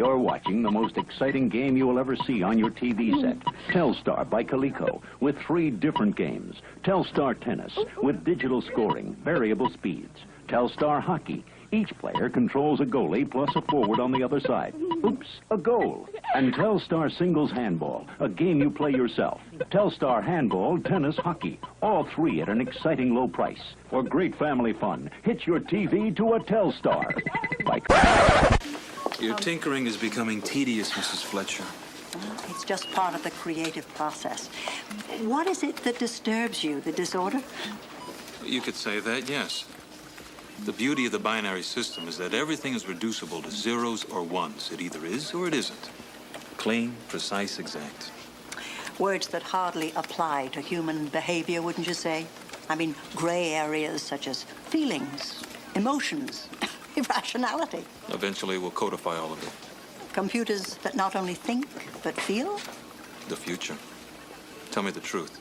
You're watching the most exciting game you will ever see on your TV set. Telstar by Coleco with 3 different games. Telstar Tennis with digital scoring, variable speeds. Telstar Hockey. Each player controls a goalie plus a forward on the other side. Oops, a goal. And Telstar Singles Handball, a game you play yourself. Telstar Handball, Tennis, Hockey. All 3 at an exciting low price. For great family fun, hitch your TV to a Telstar. Your tinkering is becoming tedious, Mrs. Fletcher. It's just part of the creative process. What is it that disturbs you, the disorder? You could say that, yes. The beauty of the binary system is that everything is reducible to zeros or ones. It either is or it isn't. Clean, precise, exact. Words that hardly apply to human behavior, wouldn't you say? I mean, gray areas such as feelings, emotions, irrationality. Eventually, we'll codify all of it. Computers that not only think, but feel? The future. Tell me the truth.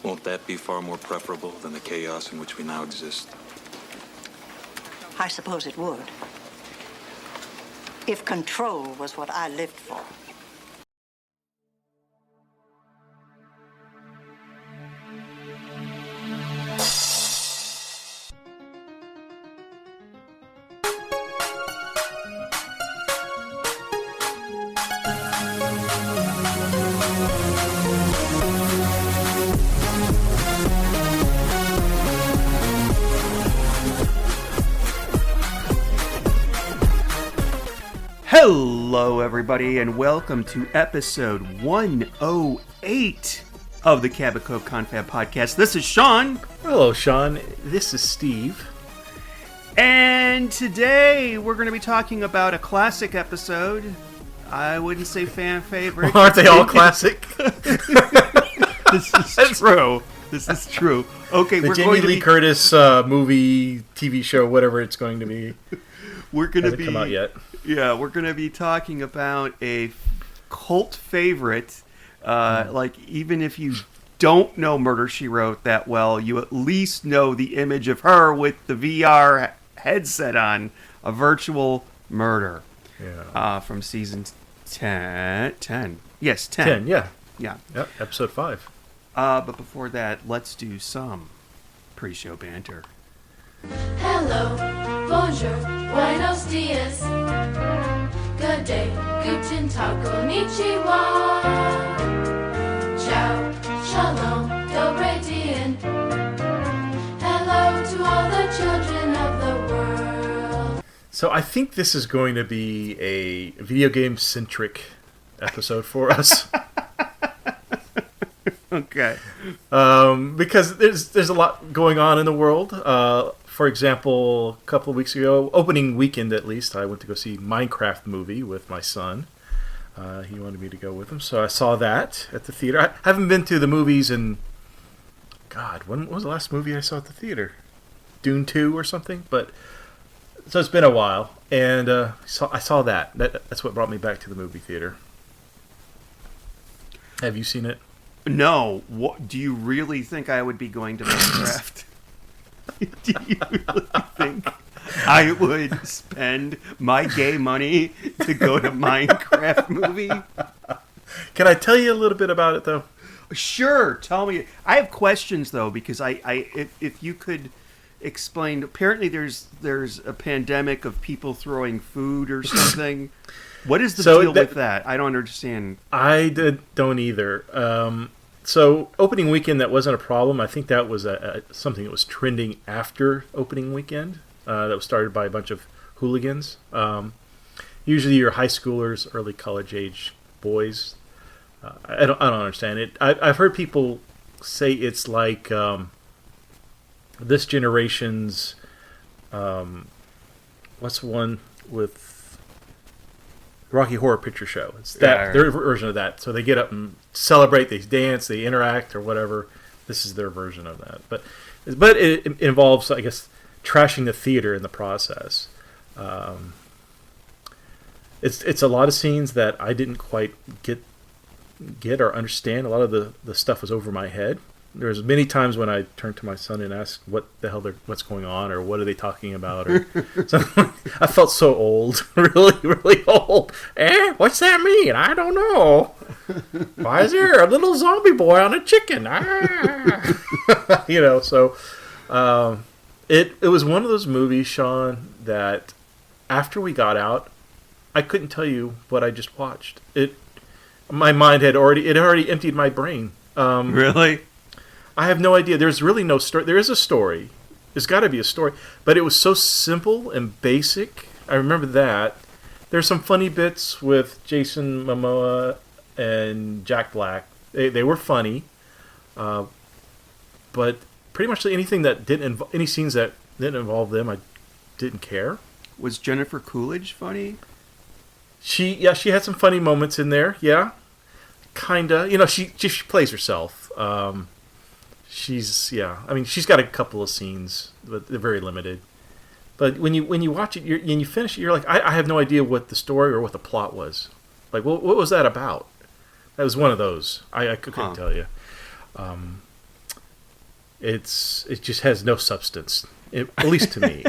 Won't that be far more preferable than the chaos in which we now exist? I suppose it would. If control was what I lived for. Hello, everybody, and welcome to episode 108 of the Cabot Cove Confab Podcast. This is Sean. Hello, Sean. This is Steve. And today we're going to be talking about a classic episode. I wouldn't say fan favorite. Aren't they all classic? This is true. This is true. Okay, the we're Jamie going to Lee be... Curtis movie, TV show, whatever it's going to be. We're going to Hasn't be... come out yet. Yeah, we're going to be talking about a cult favorite. Like, even if you don't know Murder, She Wrote that well, you at least know the image of her with the VR headset on. A Virtual Murder. Yeah. From season 10. Yes, 10. 10, yeah. Yeah. Yep, episode 5. But before that, let's do some pre-show banter. Hello, bonjour, buenos dias. Good day, guten tag, konnichiwa. Ciao, shalom, dobre dien. Hello to all the children of the world. So I think this is going to be a video game-centric episode for us. Okay. Because there's a lot going on in the world. For example, a couple of weeks ago, opening weekend at least, I went to go see Minecraft movie with my son. He wanted me to go with him, so I saw that at the theater. I haven't been to the movies in... God, when was the last movie I saw at the theater? Dune 2 or something? So it's been a while, and I saw that. That's what brought me back to the movie theater. Have you seen it? No. What, do you really think I would be going to Minecraft? Do you really think I would spend my gay money to go to Minecraft movie? Can I tell you a little bit about it, though? Sure, tell me. I have questions, though, because if you could explain. Apparently, there's a pandemic of people throwing food or something. What is the deal with that? I don't understand. I don't either. So opening weekend, that wasn't a problem. I think that was something that was trending after opening weekend. That was started by a bunch of hooligans. Usually your high schoolers, early college age boys. I don't understand it. I've heard people say it's like this generation's what's the one with Rocky Horror Picture Show. It's that their version of that. So they get up and celebrate, they dance, they interact or whatever. This is their version of that. But it involves, I guess, trashing the theater in the process. It's a lot of scenes that I didn't quite get or understand. A lot of the stuff was over my head. there's many times when I turn to my son and ask what the hell what's going on, or what are they talking about, or something. I felt so old, really, really old. What's that mean? I don't know. Why is there a little zombie boy on a chicken? So it was one of those movies, Sean, that after we got out, I couldn't tell you what I just watched. My mind had already emptied my brain. Really? I have no idea. There's really no story. There is a story. There's got to be a story. But it was so simple and basic. I remember that. There's some funny bits with Jason Momoa and Jack Black. They were funny. But pretty much anything that any scenes that didn't involve them, I didn't care. Was Jennifer Coolidge funny? She had some funny moments in there. Yeah. Kinda. She plays herself. She's got a couple of scenes, but they're very limited. But when you watch it and you finish it, you're like, I have no idea what the story or what the plot was. Like, what was that about? That was one of those. I couldn't tell you. It just has no substance, at least to me.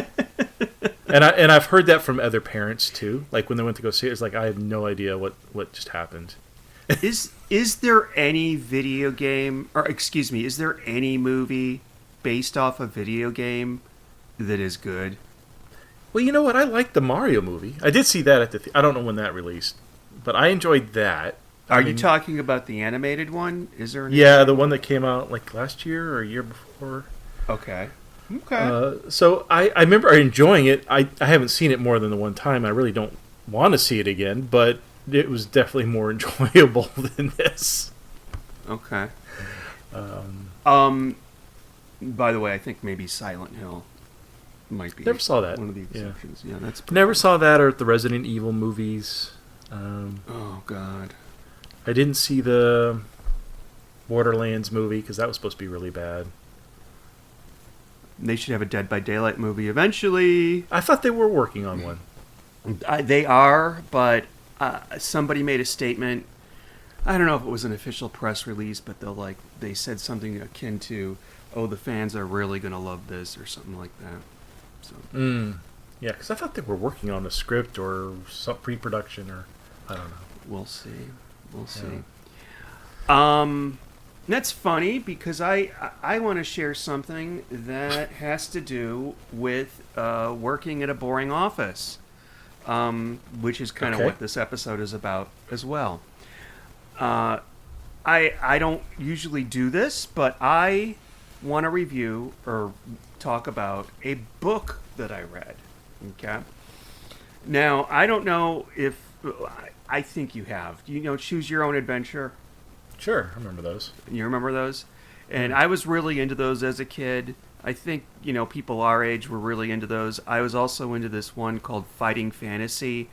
And I've heard that from other parents too. Like when they went to go see it, it's like I have no idea what just happened. Is there any is there any movie based off a video game that is good? Well, you know what? I liked the Mario movie. I did see that at I don't know when that released, but I enjoyed that. Are you talking about the animated one? Is there? The one that came out like last year or a year before. Okay. So I remember enjoying it. I haven't seen it more than the one time. I really don't want to see it again, but it was definitely more enjoyable than this. Okay. By the way, I think maybe Silent Hill might be. Never saw that. One of the exceptions. Yeah, that's. Never saw that or the Resident Evil movies. Oh God. I didn't see the Borderlands movie because that was supposed to be really bad. They should have a Dead by Daylight movie eventually. I thought they were working on one. They are, but somebody made a statement. I don't know if it was an official press release, but they said something akin to, "Oh, the fans are really going to love this," or something like that. So. Yeah, because I thought they were working on a script or some pre-production, or I don't know. We'll see. Yeah. That's funny because I want to share something that has to do with working at a boring office, which is kind of what this episode is about as well. I don't usually do this, but I want to review or talk about a book that I read. Okay. Now, I don't know if I think you have. Choose Your Own Adventure? Sure, I remember those. You remember those? And I was really into those as a kid. I think, people our age were really into those. I was also into this one called Fighting Fantasy,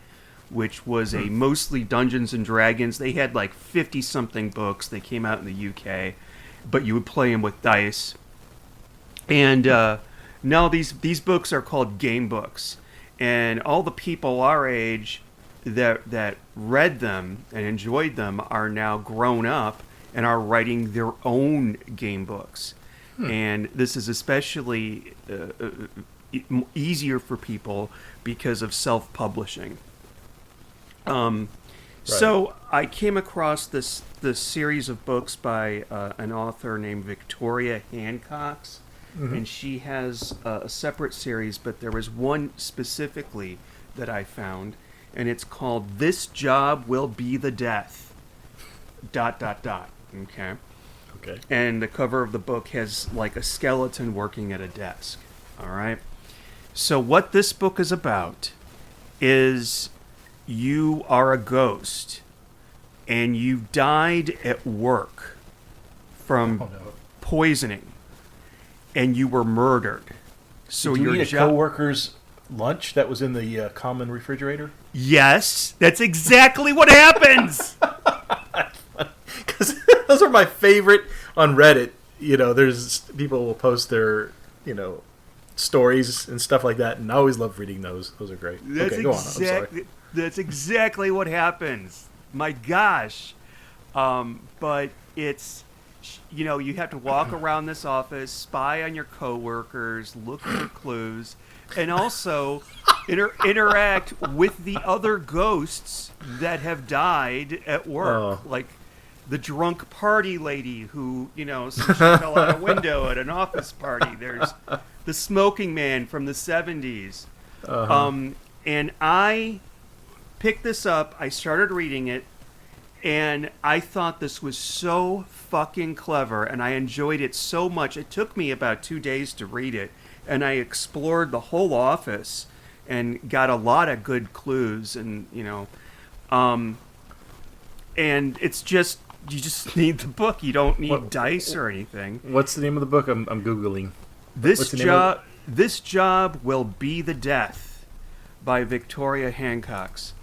which was a mostly Dungeons and Dragons. They had like 50-something books. They came out in the UK, but you would play them with dice. And now these books are called game books. And all the people our age that read them and enjoyed them are now grown up and are writing their own game books. And this is especially easier for people because of self-publishing. So I came across this series of books by an author named Victoria Hancox, and she has a separate series, but there was one specifically that I found, and it's called This Job Will Be the Death. ... Okay. Okay. And the cover of the book has like a skeleton working at a desk. All right. So what this book is about is you are a ghost and you died at work from poisoning and you were murdered. So Did you your eat a coworker's lunch that was in the common refrigerator? Yes, that's exactly what happens. Because those are my favorite on Reddit. There's people will post their, stories and stuff like that, and I always love reading those. Those are great. Okay, go on. I'm sorry. That's exactly what happens. My gosh. But it's you have to walk around this office, spy on your coworkers, look for clues, and also interact with the other ghosts that have died at work, like the drunk party lady who, she fell out a window at an office party. There's the smoking man from the 70s. And I picked this up. I started reading it, and I thought this was so fucking clever, and I enjoyed it so much. It took me about 2 days to read it, and I explored the whole office and got a lot of good clues, and and it's just, you just need the book. You don't need dice or anything. What's the name of the book? I'm Googling. This Job Will Be the Death by Victoria Hancox.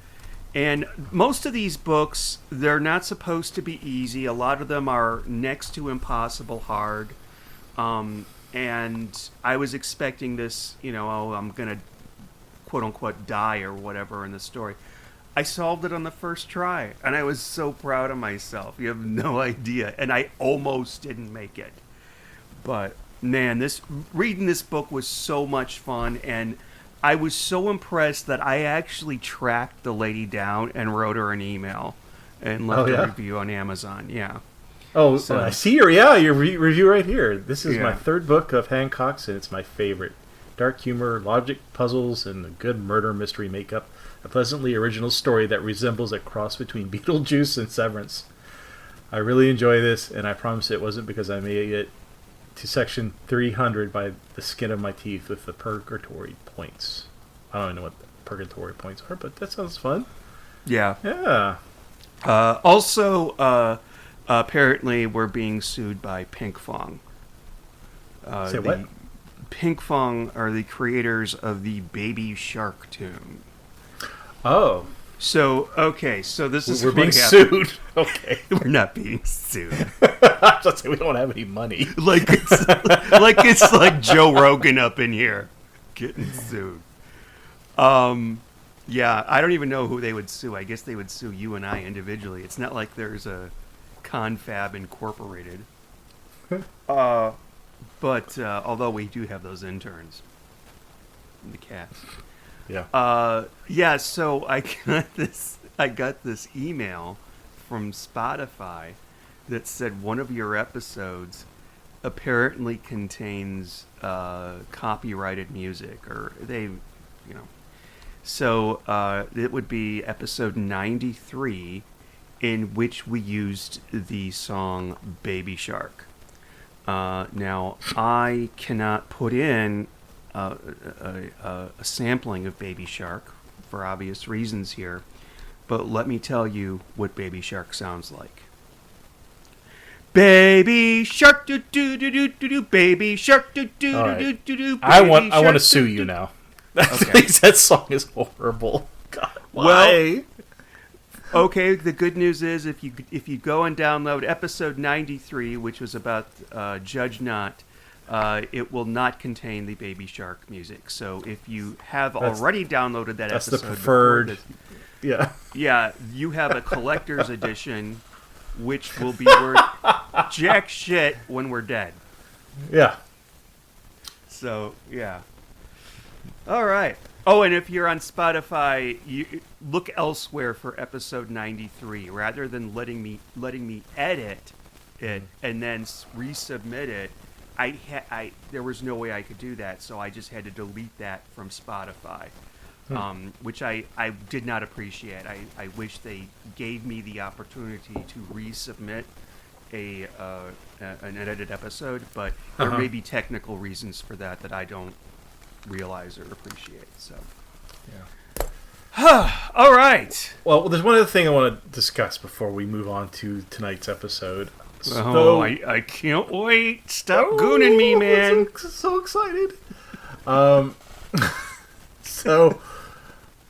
And most of these books, they're not supposed to be easy. A lot of them are next to impossible hard. And I was expecting this, I'm going to quote unquote die or whatever in the story. I solved it on the first try, and I was so proud of myself. You have no idea. And I almost didn't make it. But man, reading this book was so much fun, and I was so impressed that I actually tracked the lady down and wrote her an email and left a review on Amazon. Yeah. Oh, so I see your review right here. This is my third book of Hancock's, and it's my favorite. Dark humor, logic, puzzles, and a good murder mystery makeup. A pleasantly original story that resembles a cross between Beetlejuice and Severance. I really enjoy this, and I promise it wasn't because I made it to section 300 by the skin of my teeth with the purgatory points. I don't even know what the purgatory points are, but that sounds fun. Yeah. Yeah. Also, apparently we're being sued by Pinkfong. Say what? Pinkfong are the creators of the Baby Shark tune. Oh. So this is we're being happened. sued. Okay. We're not being sued. I was just saying we don't have any money. like it's like Joe Rogan up in here getting sued. Yeah, I don't even know who they would sue. I guess they would sue you and I individually. It's not like there's a Confab Incorporated. But although we do have those interns in the cast. Yeah. So I got this email from Spotify that said one of your episodes apparently contains copyrighted music, or so it would be episode 93, in which we used the song Baby Shark. Now I cannot put in a sampling of Baby Shark for obvious reasons here, but let me tell you what Baby Shark sounds like. Baby Shark, do do do do do do. Baby Shark, do do do do do. I want to sue you now. Okay. That song is horrible. God, why? Well, okay. The good news is if you go and download episode 93, which was about Judge Not. It will not contain the Baby Shark music. So if you have already downloaded that episode, that's the preferred. Yeah, you have a collector's edition, which will be worth jack shit when we're dead. Yeah. So yeah. All right. Oh, and if you're on Spotify, you look elsewhere for episode 93 rather than letting me edit it and then resubmit it. There was no way I could do that, so I just had to delete that from Spotify, which I did not appreciate. I wish they gave me the opportunity to resubmit an edited episode, but there may be technical reasons for that I don't realize or appreciate. So, yeah. All right. Well, there's one other thing I want to discuss before we move on to tonight's episode. I can't wait. Stop gooning me, man. So excited. So,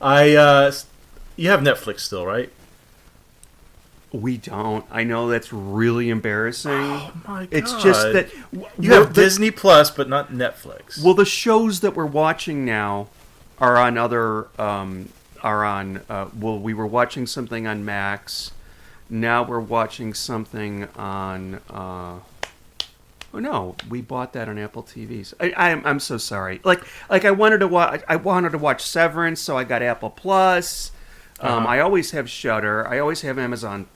you have Netflix still, right? We don't. I know that's really embarrassing. Oh my god! It's just that you have Disney Plus, but not Netflix. Well, the shows that we're watching now are on other. We were watching something on Max, Now we're watching something on. Oh no, we bought that on Apple TVs. I'm so sorry. Like I wanted to watch. I wanted to watch Severance, so I got Apple Plus. I always have Shudder. I always have Amazon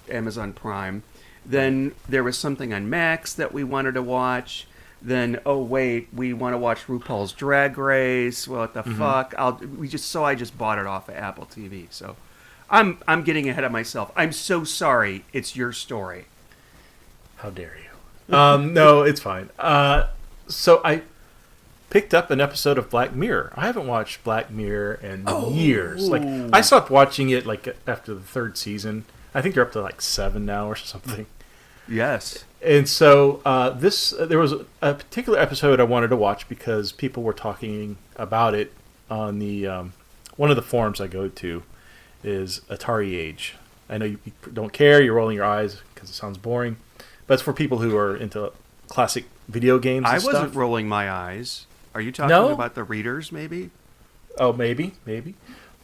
Prime. Then there was something on Max that we wanted to watch. Then we want to watch RuPaul's Drag Race. Well, what the fuck? I just bought it off of Apple TV. So I'm getting ahead of myself. I'm so sorry. It's your story. How dare you? No, it's fine. So I picked up an episode of Black Mirror. I haven't watched Black Mirror in years. Like I stopped watching it like after the third season. I think they're up to like 7 now or something. Yes. And so there was a particular episode I wanted to watch because people were talking about it on the one of the forums I go to is Atari Age. I know you don't care. You're rolling your eyes because it sounds boring. But it's for people who are into classic video games and I stuff. wasn't rolling my eyes. Are you talking about the readers, maybe? Oh, maybe.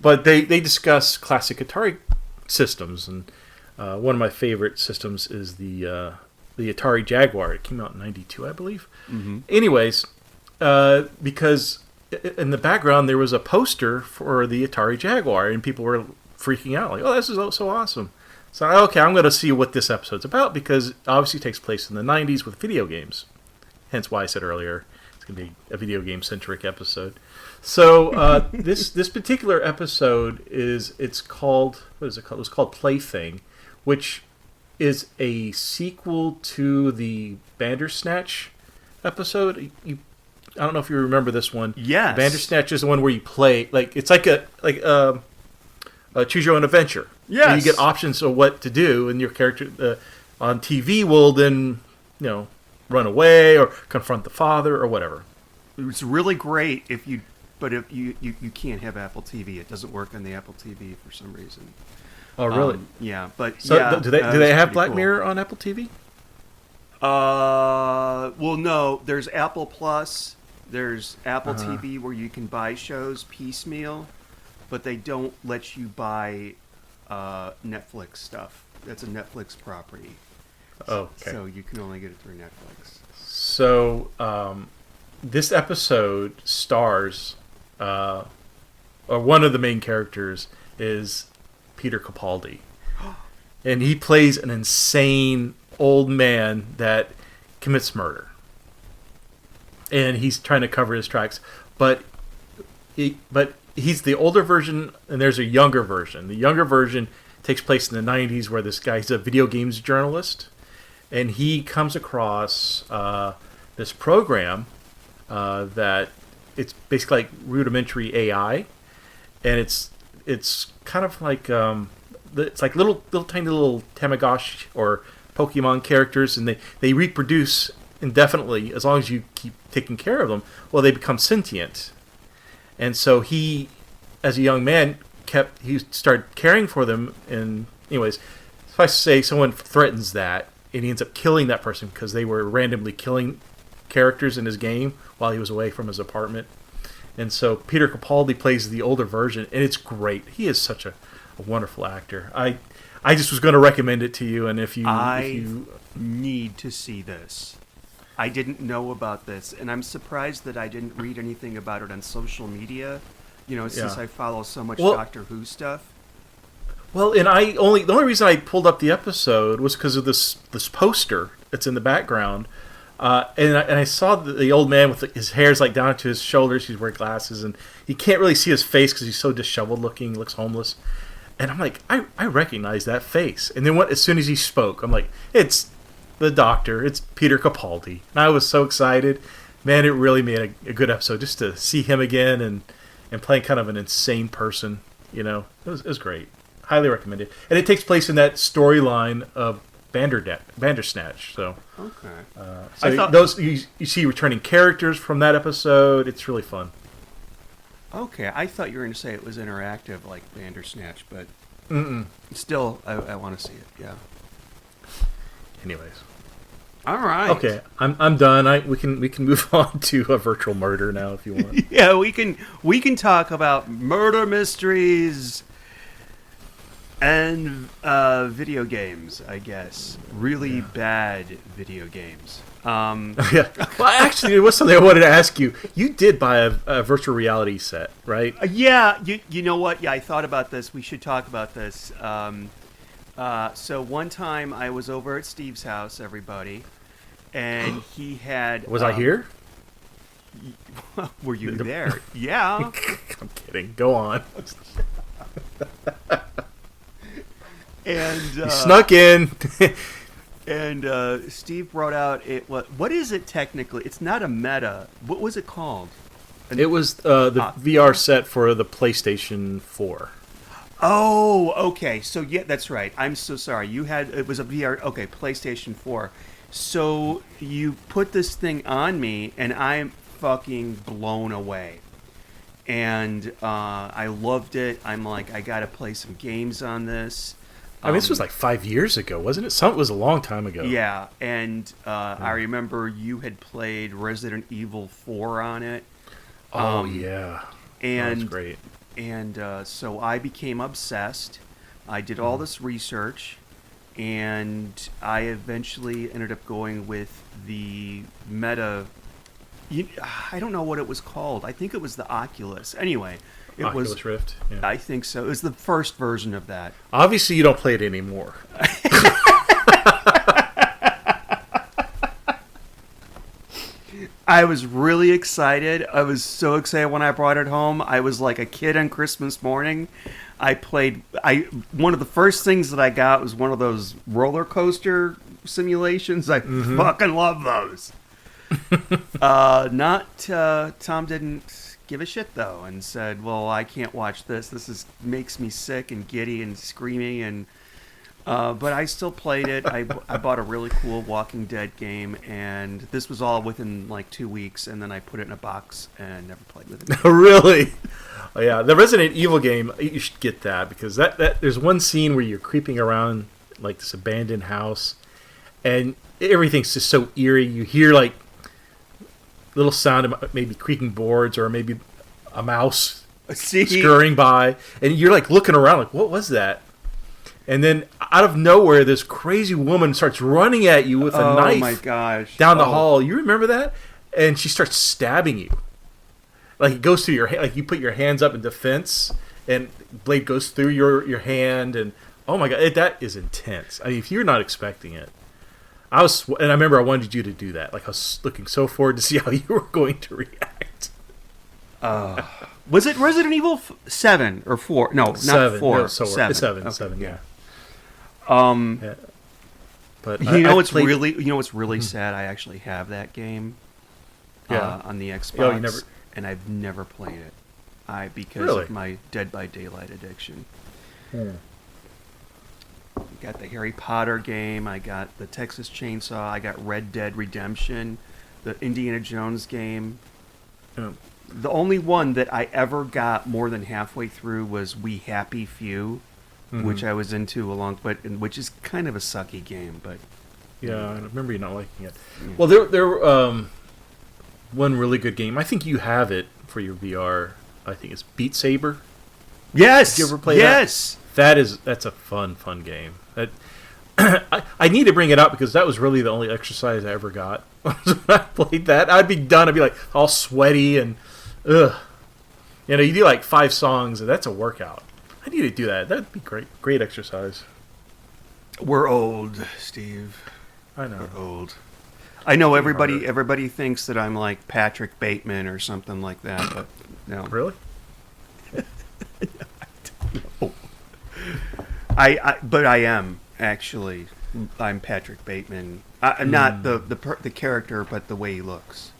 But they discuss classic Atari systems, and one of my favorite systems is the Atari Jaguar. It came out in '92, I believe. Mm-hmm. Anyways, because in the background there was a poster for the Atari Jaguar, and people were freaking out, like, "Oh, this is so awesome!" So, okay, I'm going to see what this episode's about because it obviously takes place in the '90s with video games. Hence why I said earlier it's going to be a video game centric episode. So this particular episode it's called, what is it called? It was called Plaything, which is a sequel to the Bandersnatch episode. I don't know if you remember this one. Yes. Bandersnatch is the one where you play it's like a choose your own adventure. Yes. And you get options of what to do, and your character on TV will then run away or confront the father or whatever. It's really great if you can't have Apple TV. It doesn't work on the Apple TV for some reason. Oh, really? Yeah, but so yeah, do they have Black Mirror on Apple TV? Well, no. There's Apple Plus. There's Apple TV where you can buy shows piecemeal, but they don't let you buy Netflix stuff. That's a Netflix property. Oh, okay. So you can only get it through Netflix. So this episode stars, or one of the main characters is Peter Capaldi. And he plays an insane old man that commits murder. And he's trying to cover his tracks. But he's the older version, and there's a younger version. The younger version takes place in the 90s where this guy's a video games journalist. And he comes across this program that it's basically like rudimentary AI. And it's kind of like it's like little tiny little Tamagotchi or Pokemon characters, and they reproduce indefinitely as long as you keep taking care of them. Well, they become sentient, and so he, as a young man, he started caring for them. And anyways, suffice to say, someone threatens that, and he ends up killing that person because they were randomly killing characters in his game while he was away from his apartment. And so Peter Capaldi plays the older version, and it's great. He is such a wonderful actor. I just was going to recommend it to you, and if you need to see this. I didn't know about this, and I'm surprised that I didn't read anything about it on social media. Since I follow so much Doctor Who stuff. Well, and the only reason I pulled up the episode was because of this poster that's in the background. And I saw the old man with his hair's like down to his shoulders. He's wearing glasses, and you can't really see his face because he's so disheveled looking. He looks homeless. And I'm like, I recognize that face. And then as soon as he spoke, I'm like, it's the Doctor. It's Peter Capaldi. And I was so excited. Man, it really made a good episode just to see him again and playing kind of an insane person. It was great. Highly recommended. And it takes place in that storyline of Bandersnatch. So okay. I thought those you see returning characters from that episode. It's really fun. Okay, I thought you were going to say it was interactive like Bandersnatch, but still, I want to see it. Yeah. Anyways, all right. Okay, I'm done. We can move on to a virtual murder now if you want. Yeah, we can talk about murder mysteries. And video games, I guess. Really bad video games. Yeah. Well, actually, there was something I wanted to ask you. You did buy a virtual reality set, right? Yeah, you know what? Yeah, I thought about this. We should talk about this. So one time I was over at Steve's house, everybody, and he had... Was I here? Were you there? Yeah. I'm kidding. Go on. And You snuck in. and Steve brought out what is it technically? It's not a meta. What was it called? It was the VR set for the PlayStation 4. Oh, okay. So yeah, that's right. I'm so sorry. It was a VR. Okay, PlayStation 4. So you put this thing on me, and I'm fucking blown away. And I loved it. I'm like, I gotta play some games on this. I mean, this was like 5 years ago, wasn't it? It was a long time ago. Yeah, and I remember you had played Resident Evil 4 on it. Oh, yeah. And that's great. And so I became obsessed. I did all this research, and I eventually ended up going with the Meta. I don't know what it was called. I think it was the Oculus. Anyway, it Oculus was Rift. Yeah. I think so. It was the first version of that. Obviously, you don't play it anymore. I was really excited. I was so excited when I brought it home. I was like a kid on Christmas morning. One of the first things that I got was one of those roller coaster simulations. I fucking love those. Tom didn't give a shit though, and said, "Well, I can't watch this. Makes me sick and giddy and screaming." And but I still played it. I bought a really cool Walking Dead game, and this was all within like 2 weeks. And then I put it in a box and never played with it. Really? Oh, yeah, the Resident Evil game. You should get that because that there's one scene where you're creeping around like this abandoned house, and everything's just so eerie. You hear like little sound of maybe creaking boards or maybe a mouse scurrying by, and you're like looking around like, what was that? And then out of nowhere, this crazy woman starts running at you with a knife. Oh my gosh! Down the hall. You remember that? And she starts stabbing you. Like it goes through your like you put your hands up in defense, and blade goes through your hand, and oh my god, that is intense. I mean, if you're not expecting it, and I remember I wanted you to do that. Like I was looking so forward to see how you were going to react. Was it Resident Evil 7 or 4? No, not 7. 4. No, 7. 7. Okay, 7. Yeah. Yeah. But you know what's really sad? I actually have that game. Yeah. On the Xbox. Oh, you never. And I've never played it. Because Really? of my Dead by Daylight addiction. Got the Harry Potter game. I got the Texas Chainsaw. I got Red Dead Redemption, the Indiana Jones game. The only one that I ever got more than halfway through was We Happy Few, which I was into which is kind of a sucky game, but Yeah, I remember you not liking it. Well, there one really good game. I think you have it for your VR. I think it's Beat Saber. yes, Did you ever play yes. that's a fun game. That I need to bring it up because that was really the only exercise I ever got. When I played that, I'd be done. I'd be like all sweaty and ugh. You know, you do like 5 songs and that's a workout. I need to do that. That'd be great exercise. We're old, Steve. I know. We're old. I know everybody thinks that I'm like Patrick Bateman or something like that, but no. Really? But I am actually. I'm Patrick Bateman. Not the character, but the way he looks.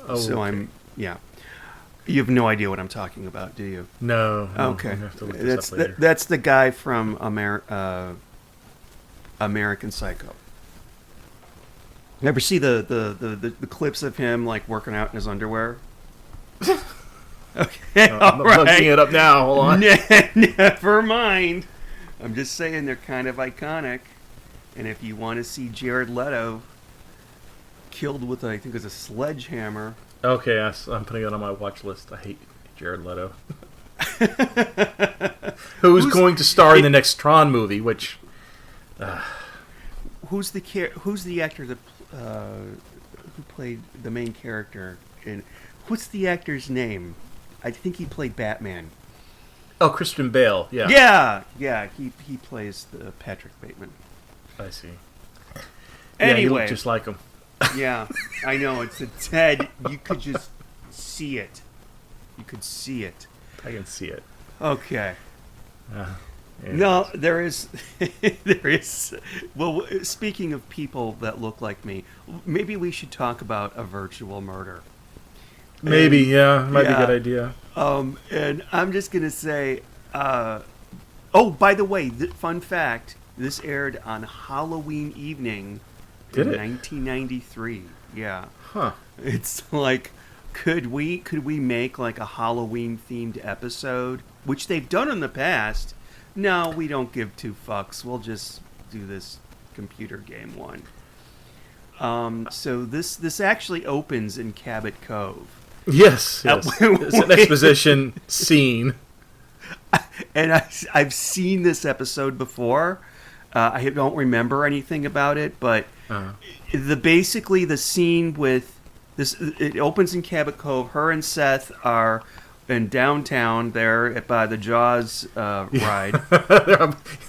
Oh, so okay. yeah. You have no idea what I'm talking about, do you? No. Okay. I'm gonna have to look this up later. That's the guy from American Psycho. You ever see the clips of him like working out in his underwear? Okay, I'm all right. looking it up now. Hold on. Never mind. I'm just saying they're kind of iconic. And if you want to see Jared Leto killed with, I think it's a sledgehammer. Okay, I'm putting it on my watch list. I hate Jared Leto. Who's going to star in the next Tron movie? Which Who's the actor that who played the main character in? What's the actor's name? I think he played Batman. Oh, Christian Bale. Yeah. Yeah. He plays the Patrick Bateman. I see. Anyway, he looked just like him. Yeah, I know. It's a Ted. You could just see it. You could see it. I can see it. Okay. Yeah. No, there is. There is. Well, speaking of people that look like me, maybe we should talk about a virtual murder. Maybe, yeah. Might be a good idea. And I'm just going to say, oh, by the way, fun fact, this aired on Halloween evening Did in it? 1993. Yeah. Huh. It's like, could we make like a Halloween themed episode, which they've done in the past? No, we don't give two fucks. We'll just do this computer game one. So this actually opens in Cabot Cove. Yes. It's an exposition scene. And I've seen this episode before. I don't remember anything about it, but basically the scene with this, it opens in Cabot Cove. Her and Seth are in downtown there by the Jaws ride.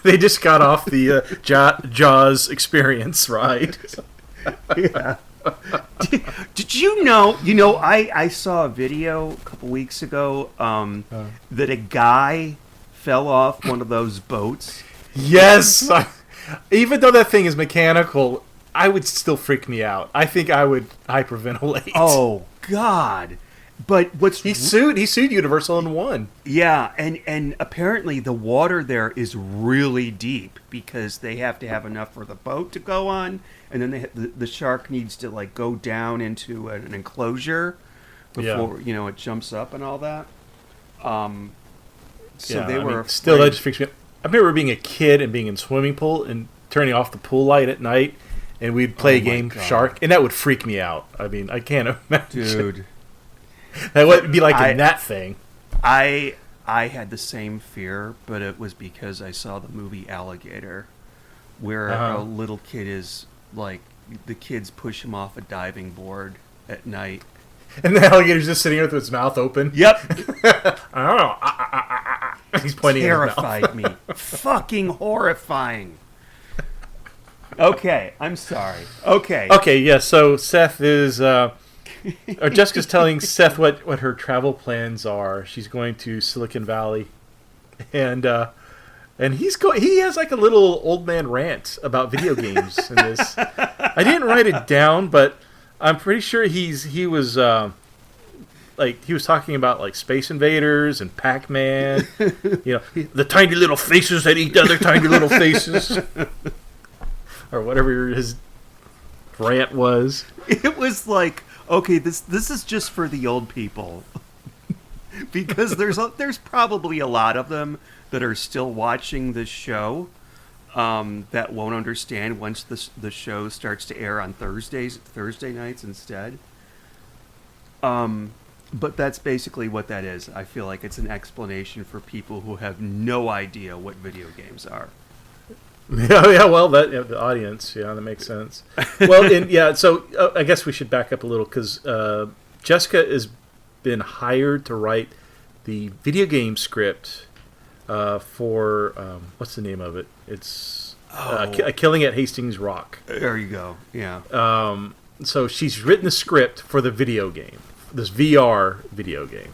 They just got off the Jaws experience ride. Yeah. Did you know? I saw a video a couple weeks ago that a guy fell off one of those boats. Yes. Even though that thing is mechanical, I would still freak me out. I think I would hyperventilate. Oh God! But he sued Universal and won. Yeah, and apparently the water there is really deep because they have to have enough for the boat to go on, and then the shark needs to like go down into an enclosure before it jumps up and all that. So they were still, that just freaks me out. I remember being a kid and being in swimming pool and turning off the pool light at night, and we'd play a game Shark, and that would freak me out. I mean, I can't imagine. Dude. That would be like in that thing. I had the same fear, but it was because I saw the movie Alligator, where a little kid is like, the kids push him off a diving board at night. And the alligator's just sitting there with his mouth open. Yep. He's pointing Terrified at his mouth. me. Fucking horrifying. Okay, I'm sorry. Okay. Okay, yeah, so Seth is... or Jessica's telling Seth what her travel plans are. She's going to Silicon Valley. And he has like a little old man rant about video games in this. I didn't write it down, but I'm pretty sure he was talking about like Space Invaders and Pac-Man, the tiny little faces that eat other tiny little faces, or whatever his rant was. It was like, okay, this is just for the old people, because there's probably a lot of them that are still watching this show that won't understand once the show starts to air on Thursday nights instead. But that's basically what that is. I feel like it's an explanation for people who have no idea what video games are. Yeah, well, the audience, that makes sense. Well, so I guess we should back up a little because Jessica has been hired to write the video game script for what's the name of it? It's a Killing at Hastings Rock. There you go. Yeah. So she's written the script for the video game, this VR video game,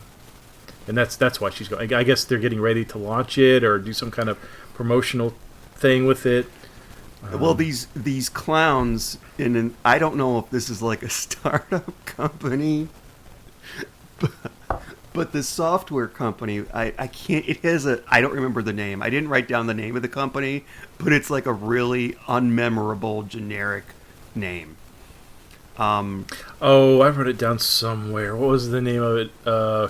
and that's why she's going. I guess they're getting ready to launch it or do some kind of promotional thing with it. Well, these clowns I don't know if this is like a startup company, but the software company, I don't remember the name. I didn't write down the name of the company, but it's like a really unmemorable generic name. I wrote it down somewhere. What was the name of it?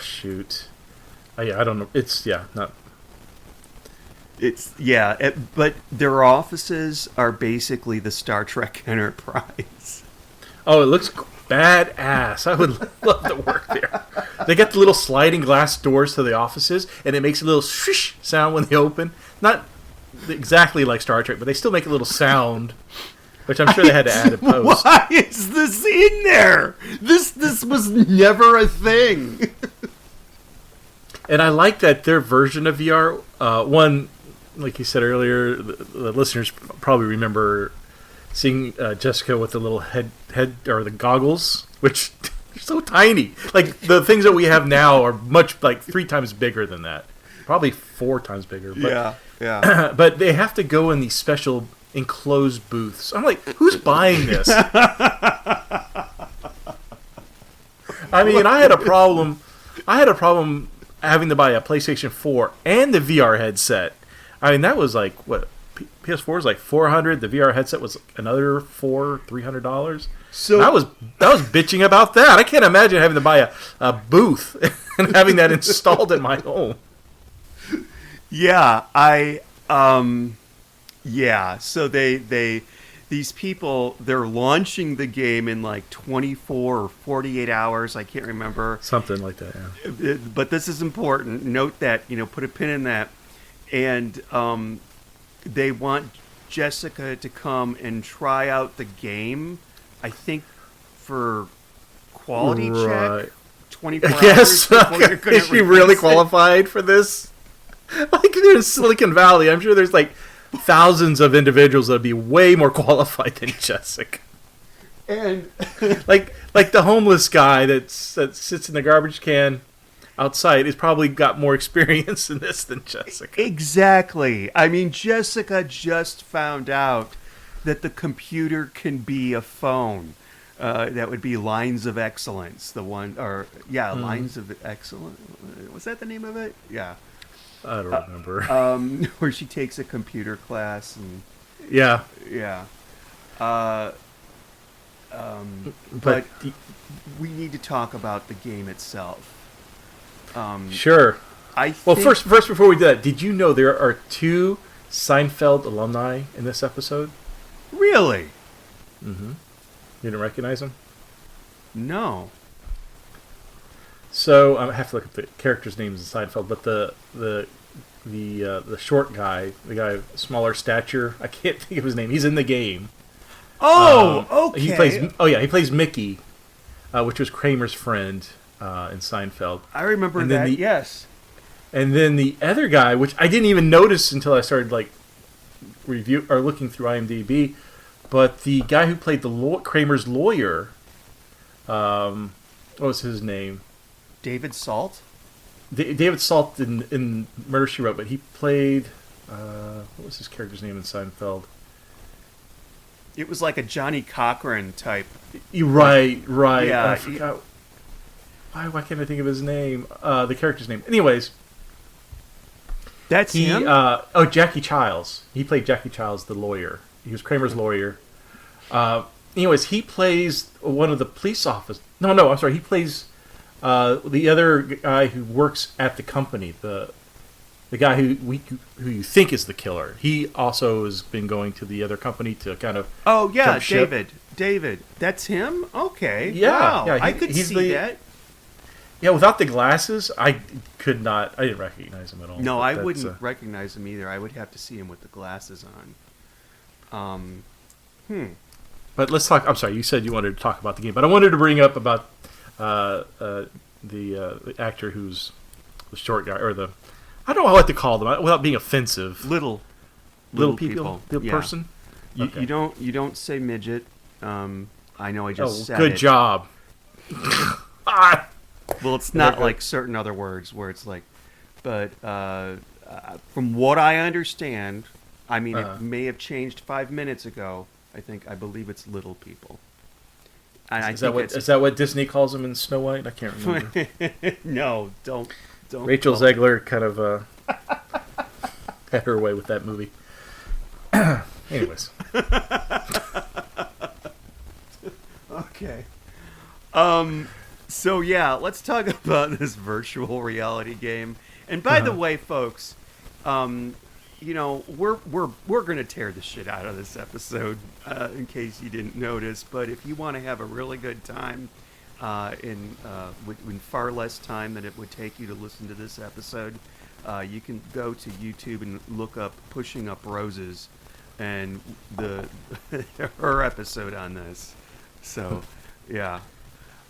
Shoot. I don't know. But their offices are basically the Star Trek Enterprise. Oh, it looks badass. I would love to work there. They got the little sliding glass doors to the offices, and it makes a little swish sound when they open. Not exactly like Star Trek, but they still make a little sound, which I'm sure they had to add in post. Why is this in there? This was never a thing. And I like that their version of VR, one, like you said earlier, the listeners probably remember seeing Jessica with the little head or the goggles, which are so tiny. Like the things that we have now are much like 3 times bigger than that, probably 4 times bigger. But, yeah. But they have to go in these special enclosed booths. I'm like, who's buying this? I mean, I had a problem having to buy a PlayStation 4 and the VR headset. I mean, that was like what. PS4 was like $400. The VR headset was another $300. So I was bitching about that. I can't imagine having to buy a booth and having that installed in my home. Yeah, So these people, they're launching the game in like 24 or 48 hours. I can't remember. Something like that. Yeah. But this is important. Note that, put a pin in that, and they want Jessica to come and try out the game, I think, for quality check. 24 hours. Yes. Is she really qualified for this? Like, there's Silicon Valley. I'm sure there's like thousands of individuals that would be way more qualified than Jessica. And like the homeless guy that sits in the garbage can outside has probably got more experience in this than Jessica. Exactly. I mean, Jessica just found out that the computer can be a phone. That would be Lines of Excellence. Lines of Excellence. Was that the name of it? Yeah. I don't remember. Where she takes a computer class and yeah. But we need to talk about the game itself. Sure. Well, first, before we do that, did you know there are 2 Seinfeld alumni in this episode? Really? Mm-hmm. You didn't recognize them? No. So I have to look at the characters' names in Seinfeld, but the short guy, the guy of smaller stature, I can't think of his name. He's in the game. Oh, okay. He plays Mickey, which was Kramer's friend in Seinfeld. I remember that. Yes. And then the other guy, which I didn't even notice until I started looking through IMDb, but the guy who played Kramer's lawyer, what was his name? David Salt? David Salt in Murder, She Wrote, but he played, what was his character's name in Seinfeld? It was like a Johnny Cochran type. Right. Yeah. I forgot. Why can't I think of his name? The character's name. Anyways. That's him? Jackie Childs. He played Jackie Childs, the lawyer. He was Kramer's lawyer. Anyways, he plays one of the police officers. No, I'm sorry. He plays the other guy who works at the company. The guy who you think is the killer. He also has been going to the other company to kind of jump ship. David. That's him? Okay. Yeah. Wow. Yeah, I could see that. Yeah, without the glasses, I didn't recognize him at all. No, I wouldn't recognize him either. I would have to see him with the glasses on. But let's talk. I'm sorry, you said you wanted to talk about the game, but I wanted to bring up about the actor who's the short guy, or I don't know what to call them without being offensive. Little people. Little person. You don't say midget. I know I just said good it. Job. Well, it's not like certain other words where it's like, but from what I understand, I mean, it may have changed 5 minutes ago. I believe it's little people. And is that what Disney calls them in Snow White? I can't remember. No, don't. Rachel Zegler kind of had her way with that movie. Anyways. Okay. So yeah, let's talk about this virtual reality game. And by the way, folks, we're gonna tear the shit out of this episode, in case you didn't notice. But if you want to have a really good time, in far less time than it would take you to listen to this episode, you can go to YouTube and look up "Pushing Up Roses" and her episode on this. So, yeah,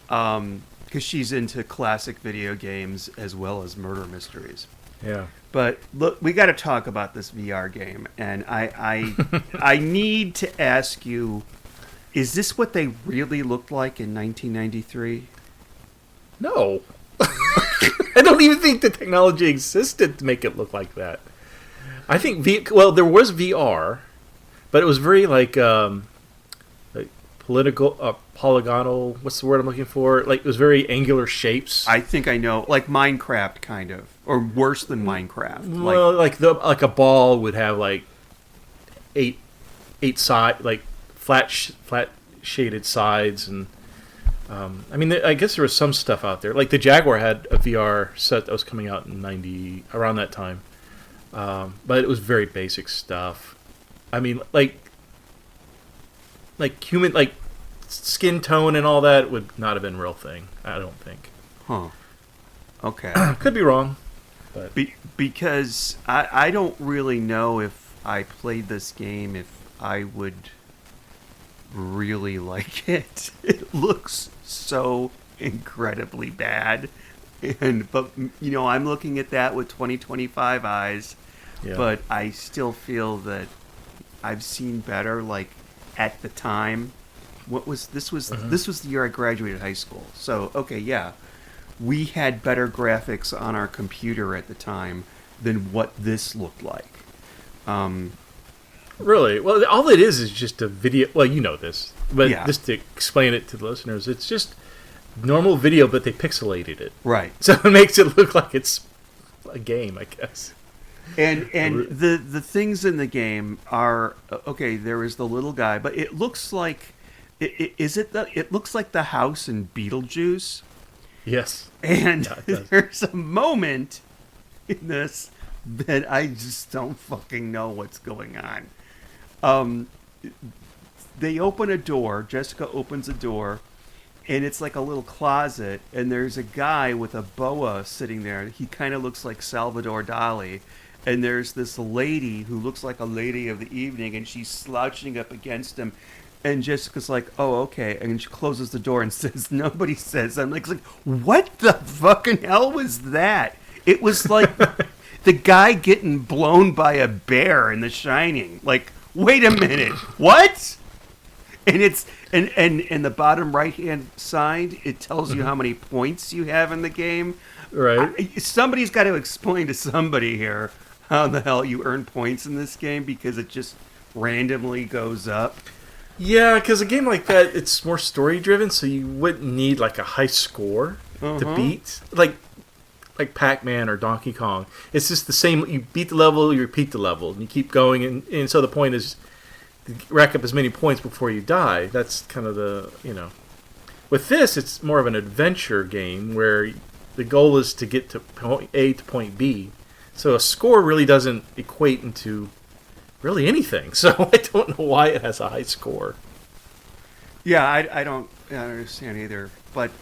because she's into classic video games as well as murder mysteries. Yeah. But look, we got to talk about this VR game, and I need to ask you: is this what they really looked like in 1993? No. I don't even think the technology existed to make it look like that. I think there was VR, but it was very like political, polygonal. What's the word I'm looking for? Like it was very angular shapes. I think I know, like Minecraft, kind of, or worse than Minecraft. Well, like a ball would have like eight side, like flat shaded sides, and I mean, I guess there was some stuff out there. Like the Jaguar had a VR set that was coming out in '90, around that time, but it was very basic stuff. I mean, like human, like skin tone and all that would not have been a real thing. I don't think. Huh. Okay. Could be wrong. But because I don't really know if I played this game if I would really like it. It looks so incredibly bad, but I'm looking at that with 2025 eyes. Yeah. But I still feel that I've seen better. Like at the time, this was the year I graduated high school. So okay, yeah. We had better graphics on our computer at the time than what this looked like. Really? Well, all it is just a video. Well, you know this, but Yeah. just to explain it to the listeners, it's just normal video, but they pixelated it. Right. So it makes it look like it's a game, I guess. And the things in the game are okay. There is the little guy, but it looks like it looks like the house in Beetlejuice. Yes. And Yeah, it does. there's a moment in this that I just don't fucking know what's going on. They open a door. Jessica opens a door, and it's like a little closet, and there's a guy with a boa sitting there. He kind of looks like Salvador Dali. And there's this lady who looks like a lady of the evening, and she's slouching up against him. And Jessica's like, oh, okay. And she closes the door and says, nobody says. I'm like, what the fucking hell was that? It was like the guy getting blown by a bear in The Shining. Like, wait a minute. What? And it's and in the bottom right-hand side, it tells you how many points you have in the game. Right. Somebody's got to explain to somebody here how the hell you earn points in this game, because it just randomly goes up. Yeah, because a game like that, it's more story driven, so you wouldn't need like a high score to beat, like Pac-Man or Donkey Kong. It's just the same. You beat the level, you repeat the level, and you keep going. And so the point is to rack up as many points before you die. That's kind of the With this, it's more of an adventure game where the goal is to get to point A to point B. So a score really doesn't equate into really anything. So I don't know why it has a high score. Yeah, I don't understand either. But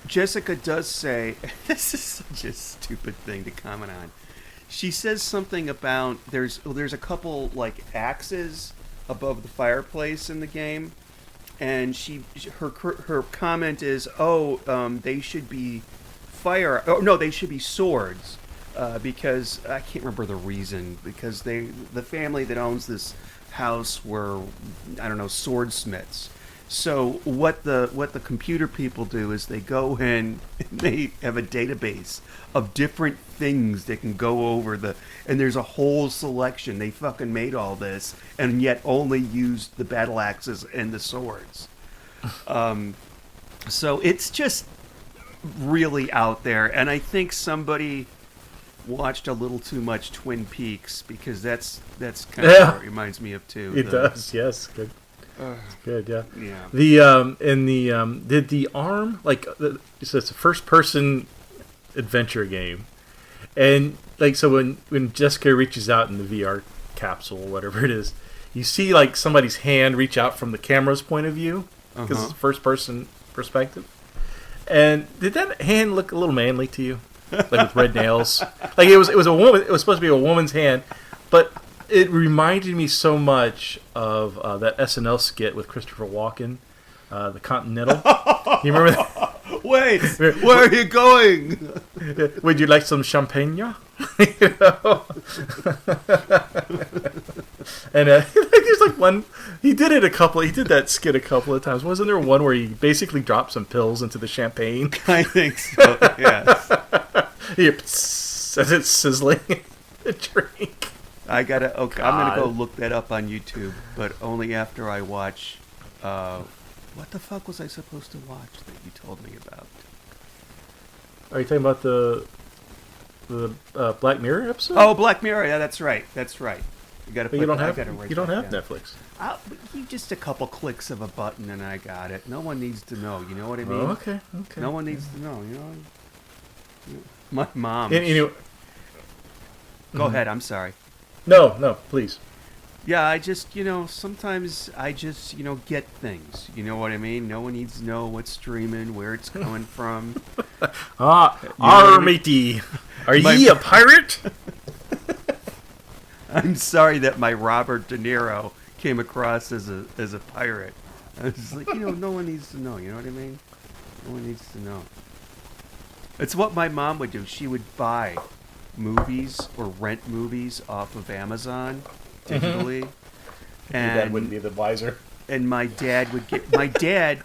Jessica does say, this is such a stupid thing to comment on. She says something about there's a couple like axes above the fireplace in the game, and her comment is, they should be they should be swords. Because I can't remember the reason. Because the family that owns this house were, I don't know, swordsmiths. So what the computer people do is they go in and they have a database of different things that can go over and there's a whole selection. They fucking made all this and yet only used the battle axes and the swords. So it's just really out there, and I think somebody watched a little too much Twin Peaks, because that's kind of what it reminds me of too. It does, yes. Good. It's good, yeah. Yeah. Did the ARM, so it's a first person adventure game, And like, so when Jessica reaches out in the VR capsule, whatever it is, you see like somebody's hand reach out from the camera's point of view because it's first person perspective. And did that hand look a little manly to you, like with red nails? Like it was a woman. It was supposed to be a woman's hand, but it reminded me so much of that SNL skit with Christopher Walken, the Continental. You remember that? Wait, where are you going? Would you like some champagne? You know? And there's like one. He did that skit a couple of times. Wasn't there one where he basically dropped some pills into the champagne? I think so. Yes. As it's sizzling the drink. I'm gonna go look that up on YouTube, but only after I watch. What the fuck was I supposed to watch that you told me about? Are you talking about the Black Mirror episode? Oh, Black Mirror. Yeah, that's right. You got to. But you don't have Netflix. Just a couple clicks of a button and I got it. No one needs to know. You know what I mean? Oh, okay. No one needs to know. You know. My mom. And, Go ahead. I'm sorry. No, please. Yeah, I just, sometimes I just, get things. You know what I mean? No one needs to know what's streaming, where it's coming from. Matey. Are ye a pirate? I'm sorry that my Robert De Niro came across as a pirate. I was just like, no one needs to know. You know what I mean? No one needs to know. It's what my mom would do. She would buy movies or rent movies off of Amazon digitally. And Your dad wouldn't be the wiser. And my dad would get... My dad...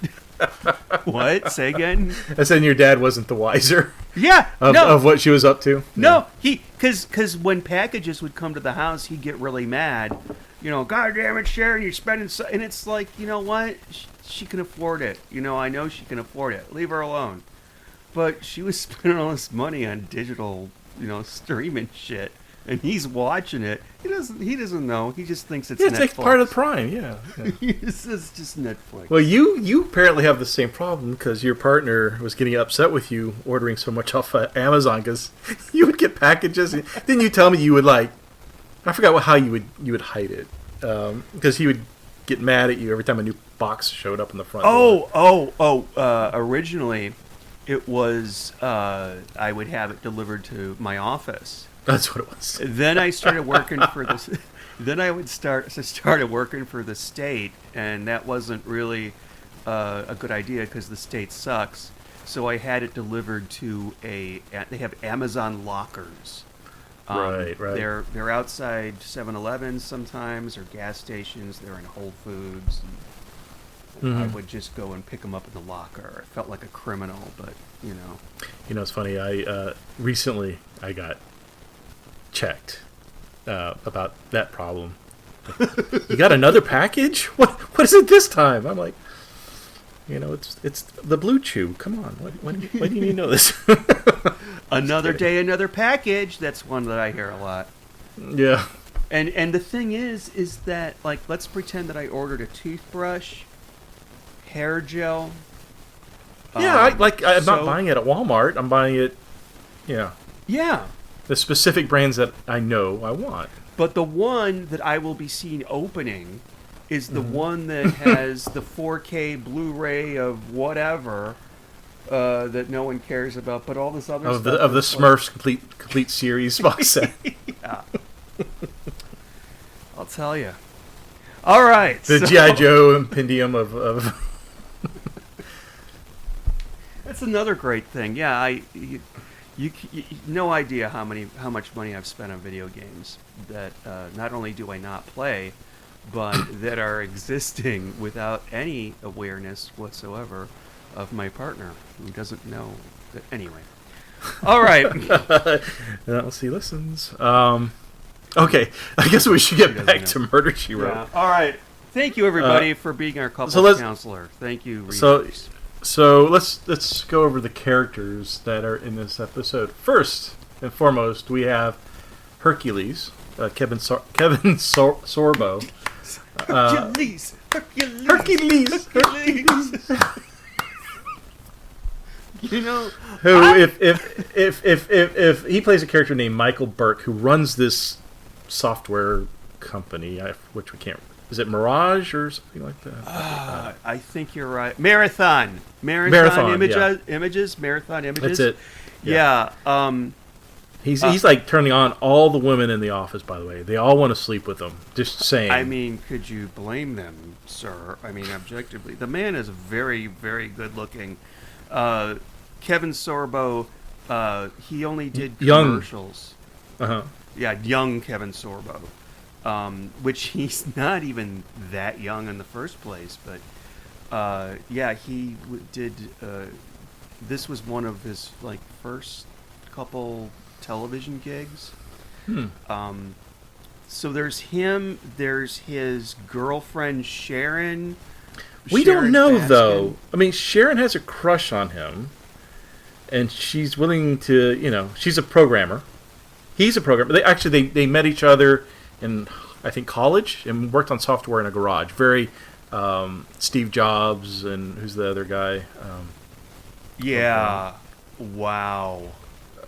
What? Say again? I said your dad wasn't the wiser. Yeah, of what she was up to. No, because when packages would come to the house, he'd get really mad. God damn it, Sharon, you're spending so... And it's like, you know what? She can afford it. I know she can afford it. Leave her alone. But she was spending all this money on digital, streaming shit. And he's watching it. He doesn't know. He just thinks it's Netflix. It's like part of Prime, yeah. It's just Netflix. Well, you apparently have the same problem because your partner was getting upset with you ordering so much off of Amazon because you would get packages. Didn't you tell me you would I forgot how you would hide it because he would get mad at you every time a new box showed up in the front door. Originally, it was I would have it delivered to my office. That's what it was. Then I started working for this. Then I started working for the state, and that wasn't really a good idea because the state sucks. So I had it delivered to they have Amazon lockers. Right. They're outside 7-Elevens sometimes or gas stations. They're in Whole Foods. And I would just go and pick them up in the locker. I felt like a criminal, but it's funny. I recently I got checked about that problem. You got another package? What is it this time? I'm like, it's the Blue Chew. Come on, why do you need to know this? Another day, another package. That's one that I hear a lot. Yeah. And the thing is that let's pretend that I ordered a toothbrush, hair gel. Yeah, I'm not buying it at Walmart. I'm buying it. Yeah. Yeah. The specific brands that I know I want. But the one that I will be seen opening is the one that has the 4K Blu-ray of whatever that no one cares about, but all this other stuff. Of the Smurfs complete series box set. Yeah. I'll tell you. All right. The G.I. Joe impendium of... That's another great thing. Yeah, You no idea how much money I've spent on video games that not only do I not play, but that are existing without any awareness whatsoever of my partner, who doesn't know that. Anyway, all right. Let's see, listens. Okay, I guess we should get back to Murder, She Wrote. Yeah. All right. Thank you, everybody, for being our couples counselor. Thank you, readers. So let's go over the characters that are in this episode. First and foremost, we have Hercules, Kevin Sorbo. Hercules. You know, Who, if he plays a character named Michael Burke, who runs this software company, which we can't. Is it Mirage or something like that? I think you're right. Marathon Images. That's it. Yeah. He's like turning on all the women in the office. By the way, they all want to sleep with him. Just saying. I mean, could you blame them, sir? I mean, objectively, the man is very, very good looking. Kevin Sorbo, he only did commercials. Uh-huh. Yeah, young Kevin Sorbo, which he's not even that young in the first place. But yeah, he did. This was one of his like first couple television gigs. So there's him. There's his girlfriend Sharon. We Sharon don't know Baskin. though. I mean, Sharon has a crush on him, and she's willing to. You know, she's a programmer. He's a programmer. They met each other in I think college and worked on software in a garage. Very Steve Jobs and who's the other guy? Yeah. Wow.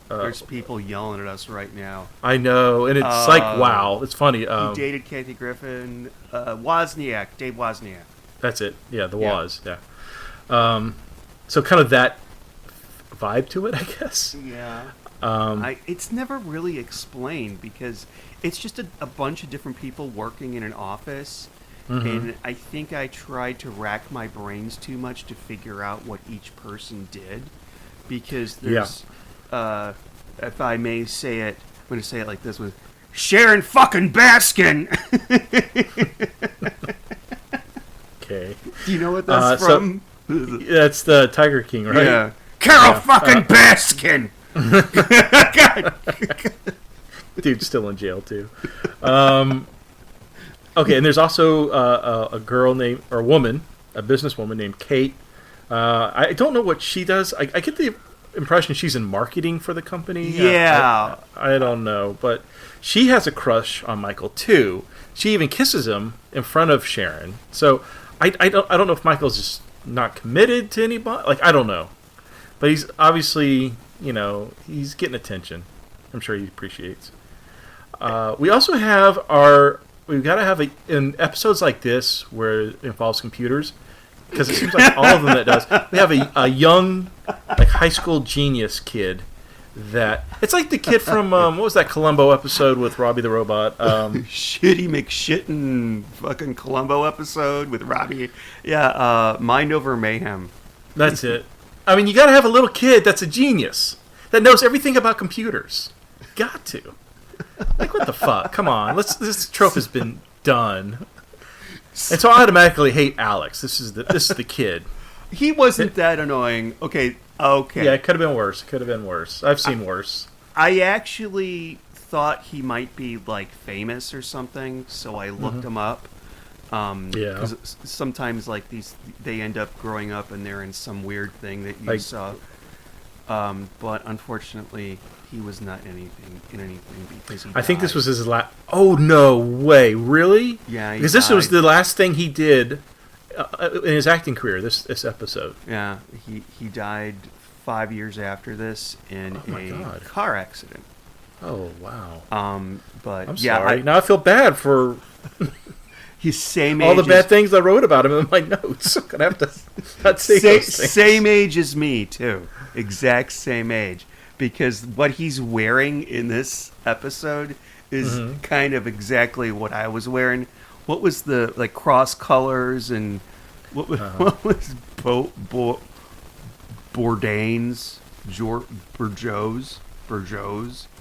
There's people yelling at us right now. I know, and it's like wow. It's funny. He dated Kathy Griffin. Wozniak. Dave Wozniak. That's it. Yeah, the Woz. Yeah. So kind of that vibe to it, I guess. Yeah. It's never really explained because it's just a bunch of different people working in an office. And I think I tried to rack my brains too much to figure out what each person did. Because there's, if I may say it, I'm going to say it like this with Sharon fucking Baskin. Okay. Do you know what that's from? That's the Tiger King, right? Yeah. Carol fucking Baskin. God. Dude's still in jail too. Okay, and there's also a businesswoman named Kate. I don't know what she does. I get the impression she's in marketing for the company. Yeah. I don't know, but she has a crush on Michael too. She even kisses him in front of Sharon. So I don't know if Michael's just not committed to anybody. Like I don't know, but he's obviously he's getting attention. I'm sure he appreciates. We also have we've got to have in episodes like this where it involves computers, because it seems like all of them that does. We have a young, like high school genius kid that it's like the kid from what was that Columbo episode with Robbie the Robot? Shitty McShittin fucking Columbo episode with Robbie. Yeah, Mind Over Mayhem. That's it. I mean, you got to have a little kid that's a genius that knows everything about computers. Got to. Like, what the fuck? Come on. This trope has been done. And so I automatically hate Alex. This is the kid. He wasn't that annoying. Okay. Yeah, it could have been worse. I've seen worse. I actually thought he might be, like, famous or something, so I looked him up. Because sometimes, like, they end up growing up and they're in some weird thing that you saw. But unfortunately, he was not in anything because he died. I think this was his last. Oh no way! Really? Yeah, because this was the last thing he did in his acting career. This episode. Yeah, he died 5 years after this in a car accident. Oh wow. But I'm sorry. Now I feel bad for his same all age the bad things I wrote about him in my notes. I'm gonna have to not say those things. Same age as me too. Exact same age. Because what he's wearing in this episode is kind of exactly what I was wearing. What was the cross colors and what was Bourdain's, Bourgeois?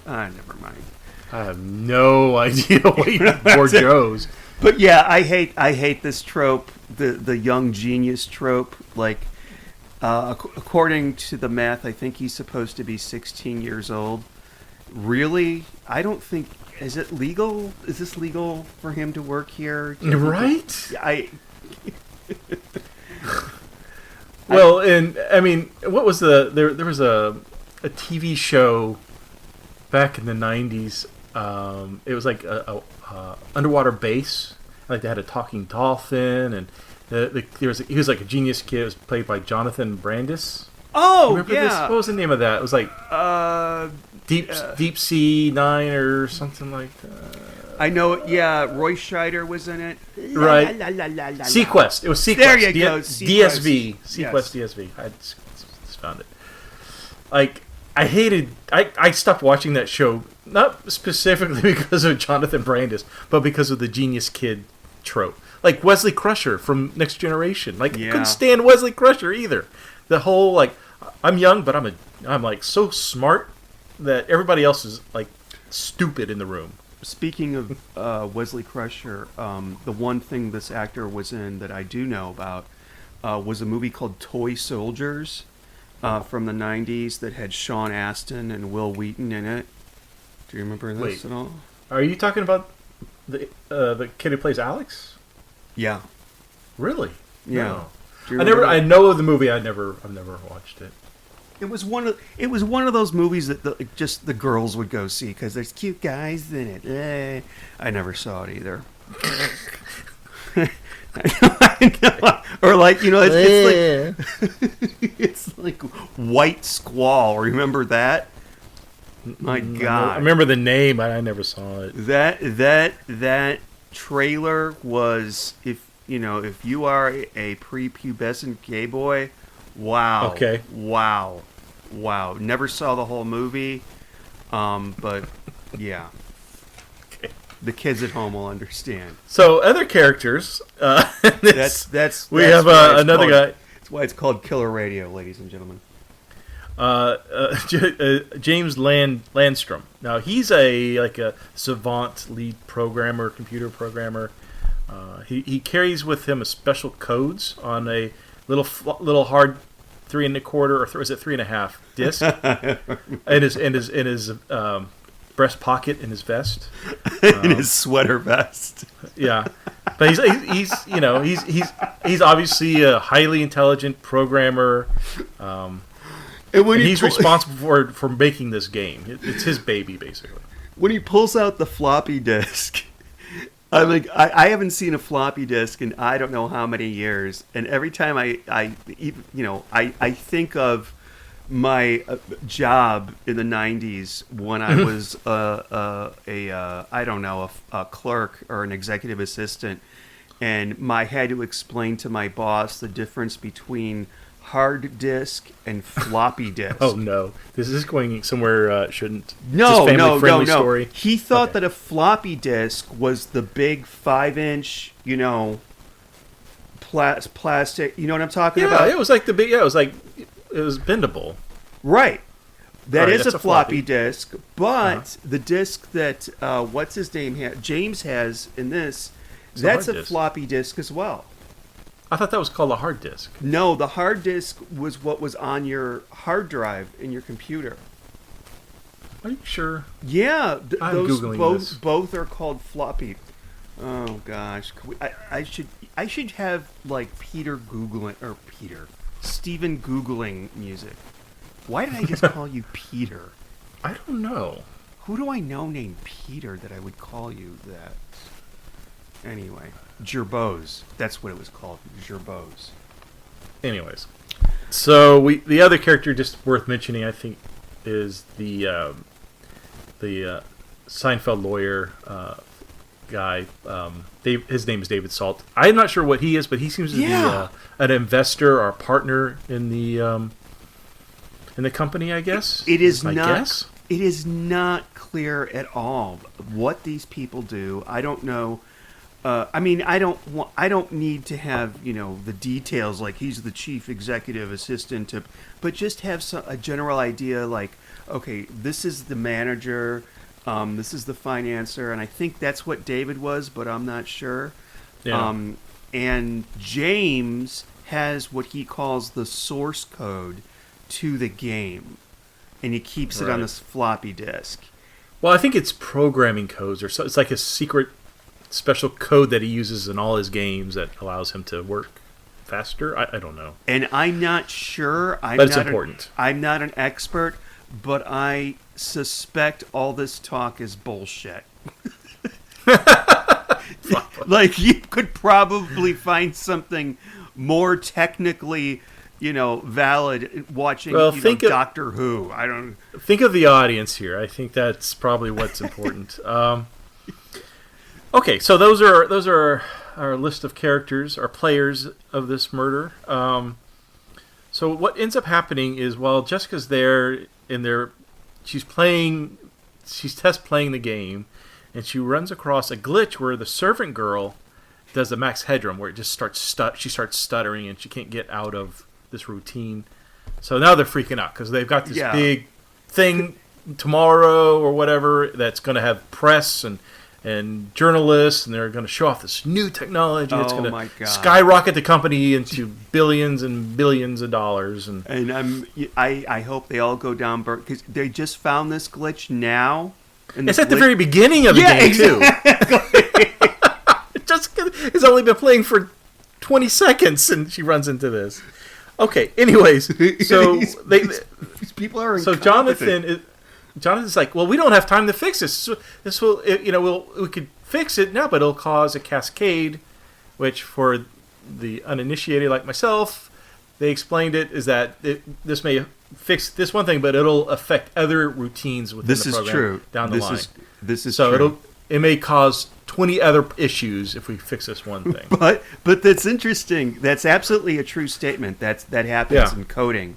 Never mind. I have no idea what you Bourgeois. But yeah, I hate this trope, the young genius trope. Like, according to the math, I think he's supposed to be 16 years old. Really? I don't think... Is it legal? Is this legal for him to work here? Right? Well, and I mean, what was there was a TV show back in the 90s. It was like a underwater base. Like they had a talking dolphin, and he was like a genius kid. It was played by Jonathan Brandis. Oh, Remember this? What was the name of that? It was like Deep Sea Nine or something like that. I know it. Yeah, Roy Scheider was in it. Right. La. Sequest. It was Sequest. There you go. DSV. Sequest Yes. DSV. I just found it. Like, I stopped watching that show, not specifically because of Jonathan Brandis, but because of the genius kid trope. Like Wesley Crusher from Next Generation. Like, I couldn't stand Wesley Crusher either. The whole, like, I'm young, but I'm like so smart that everybody else is like stupid in the room. Speaking of Wesley Crusher, the one thing this actor was in that I do know about was a movie called Toy Soldiers from the 90s that had Sean Astin and Will Wheaton in it. Do you remember this at all? Are you talking about the kid who plays Alex? Yeah. Really? Yeah. No. Do you remember I know of the movie. I've never watched it. It was one of those movies that just the girls would go see because there's cute guys in it. I never saw it either. I know. Or like it's like White Squall. Remember that? My God, I remember the name, but I never saw it. That trailer was if you are a prepubescent gay boy. Wow. Okay. Wow. Never saw the whole movie, but yeah. Okay. The kids at home will understand. So other characters. That's we have another guy. That's why it's called Killer Radio, ladies and gentlemen. James Landstrom. Now he's a savant lead programmer, computer programmer. He carries with him a special codes on a little hard 3 1/4 or is it 3 1/2 disc in his breast pocket in his vest, in his sweater vest. Yeah, but he's obviously a highly intelligent programmer. And he's responsible for making this game. It's his baby, basically. When he pulls out the floppy disk, I'm like, I haven't seen a floppy disk in I don't know how many years, and every time I think of my job in the '90s when I was a clerk or an executive assistant, and I had to explain to my boss the difference between hard disk and floppy disk. Oh no, this is going somewhere shouldn't. No. Story. He thought that a floppy disk was the big 5-inch, plastic. You know what I'm talking about? Yeah, it was like the big. Yeah, it was bendable. Right. That Right, is that's a a floppy floppy. disk, but the disk that what's his name James has in this, It's a that's hard a disk. floppy disk as well. I thought that was called a hard disk. No, the hard disk was what was on your hard drive in your computer. Are you sure? Yeah, I'm those Googling this. both are called floppy. Oh gosh, I should have like Stephen Googling music. Why did I just call you Peter? I don't know. Who do I know named Peter that I would call you that? Anyway, Gerbose. That's what it was called, Gerbose. Anyways, so the other character just worth mentioning, I think, is the Seinfeld lawyer guy. His name is David Salt. I'm not sure what he is, but he seems to be an investor or a partner in the company, I guess. It is I not. guess? It is not clear at all what these people do. I don't know. I don't need to have the details like he's the chief executive assistant but just have a general idea like, okay, this is the manager, this is the financer, and I think that's what David was, but I'm not sure. Yeah. And James has what he calls the source code to the game, and he keeps it on Right. this floppy disk. Well, I think it's programming codes, or so. It's like a secret special code that he uses in all his games that allows him to work faster. I don't know. And I'm not sure. But it's important. I'm not an expert, but I suspect all this talk is bullshit. Like, you could probably find something more technically valid watching think of- Doctor Who. I don't. Think of the audience here. I think that's probably what's important. Okay, so those are our list of characters, our players of this murder. So what ends up happening is while Jessica's there she's test playing the game, and she runs across a glitch where the servant girl does the max headroom, where it just she starts stuttering and she can't get out of this routine. So now they're freaking out because they've got this big thing tomorrow or whatever that's going to have press and journalists, and they're going to show off this new technology that's going to skyrocket the company into billions and billions of dollars. And I hope they all go down because they just found this glitch now. It's at the very beginning of the game too. Jessica has only been playing for 20 seconds, and she runs into this. Okay. Anyways, so these people are so Jonathan's like, well, we don't have time to fix this. This will, we could fix it now, but it'll cause a cascade, which for the uninitiated like myself, they explained it is that this may fix this one thing, but it'll affect other routines within the program down the line. This is true. So it may cause 20 other issues if we fix this one thing. But that's interesting. That's absolutely a true statement. That happens in coding.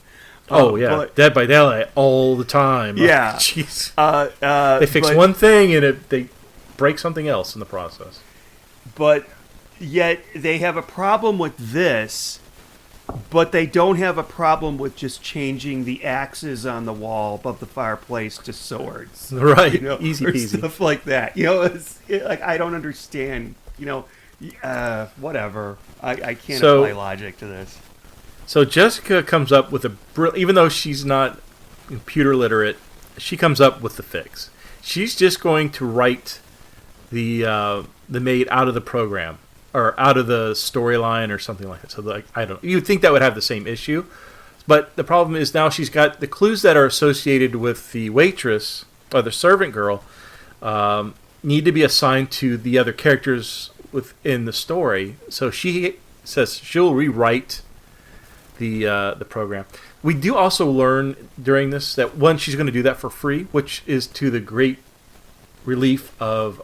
Dead by Daylight all the time. Yeah, jeez. They fix one thing and they break something else in the process. But yet they have a problem with this, but they don't have a problem with just changing the axes on the wall above the fireplace to swords. Right, easy or peasy. Stuff like that. I don't understand. Whatever. I can't apply logic to this. So Jessica comes up with even though she's not computer literate, she comes up with the fix. She's just going to write the maid out of the program or out of the storyline or something like that. So you'd think that would have the same issue, but the problem is now she's got the clues that are associated with the waitress or the servant girl need to be assigned to the other characters within the story. So she says she'll rewrite the program. We do also learn during this that one, she's going to do that for free, which is to the great relief of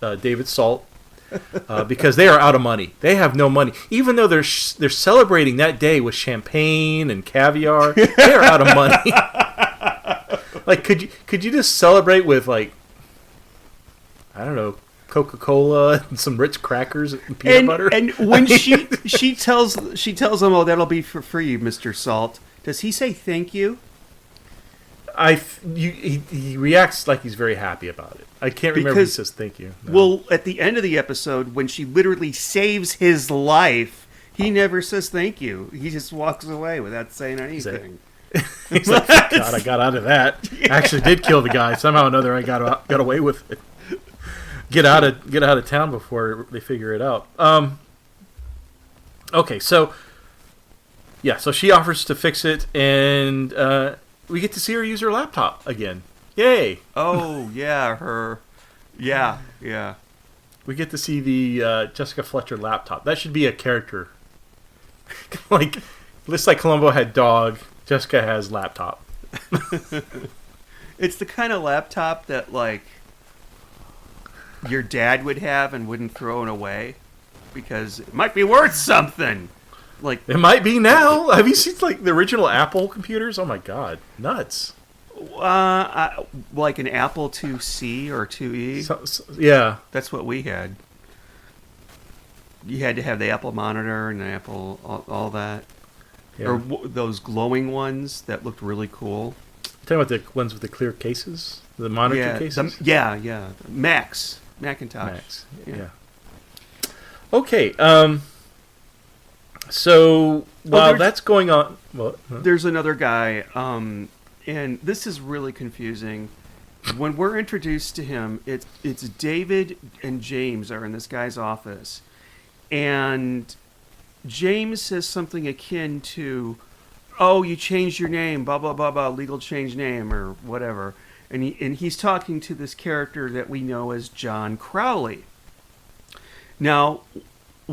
David Salt, because they are out of money. They have no money, even though they're celebrating that day with champagne and caviar. They are out of money. Like, could you just celebrate with I don't know, Coca-Cola and some rich crackers and peanut butter. And when she tells him, "Oh, that'll be for free, Mr. Salt," does he say thank you? He reacts like he's very happy about it. I can't remember if he says thank you. No. Well, at the end of the episode, when she literally saves his life, he never says thank you. He just walks away without saying anything. He's like, God, I got out of that. Yeah. I actually did kill the guy. Somehow or another, I got away with it. Get out of town before they figure it out. Okay, so she offers to fix it, and we get to see her use her laptop again. Yay! Oh yeah, yeah. We get to see the Jessica Fletcher laptop. That should be a character. Looks like Columbo had dog. Jessica has laptop. It's the kind of laptop that your dad would have and wouldn't throw it away because it might be worth something. It might be now. Have you seen the original Apple computers? Oh my God, nuts! Like an Apple IIc or IIe. Yeah, that's what we had. You had to have the Apple monitor and the Apple all that, or those glowing ones that looked really cool. Talking about the ones with the clear cases, the monitor cases. Macintosh. Yeah. Okay. So while that's going on, there's another guy, and this is really confusing. When we're introduced to him, it's David and James are in this guy's office, and James says something akin to, "Oh, you changed your name, blah blah blah blah, legal change name or whatever," and he's talking to this character that we know as John Crowley. Now,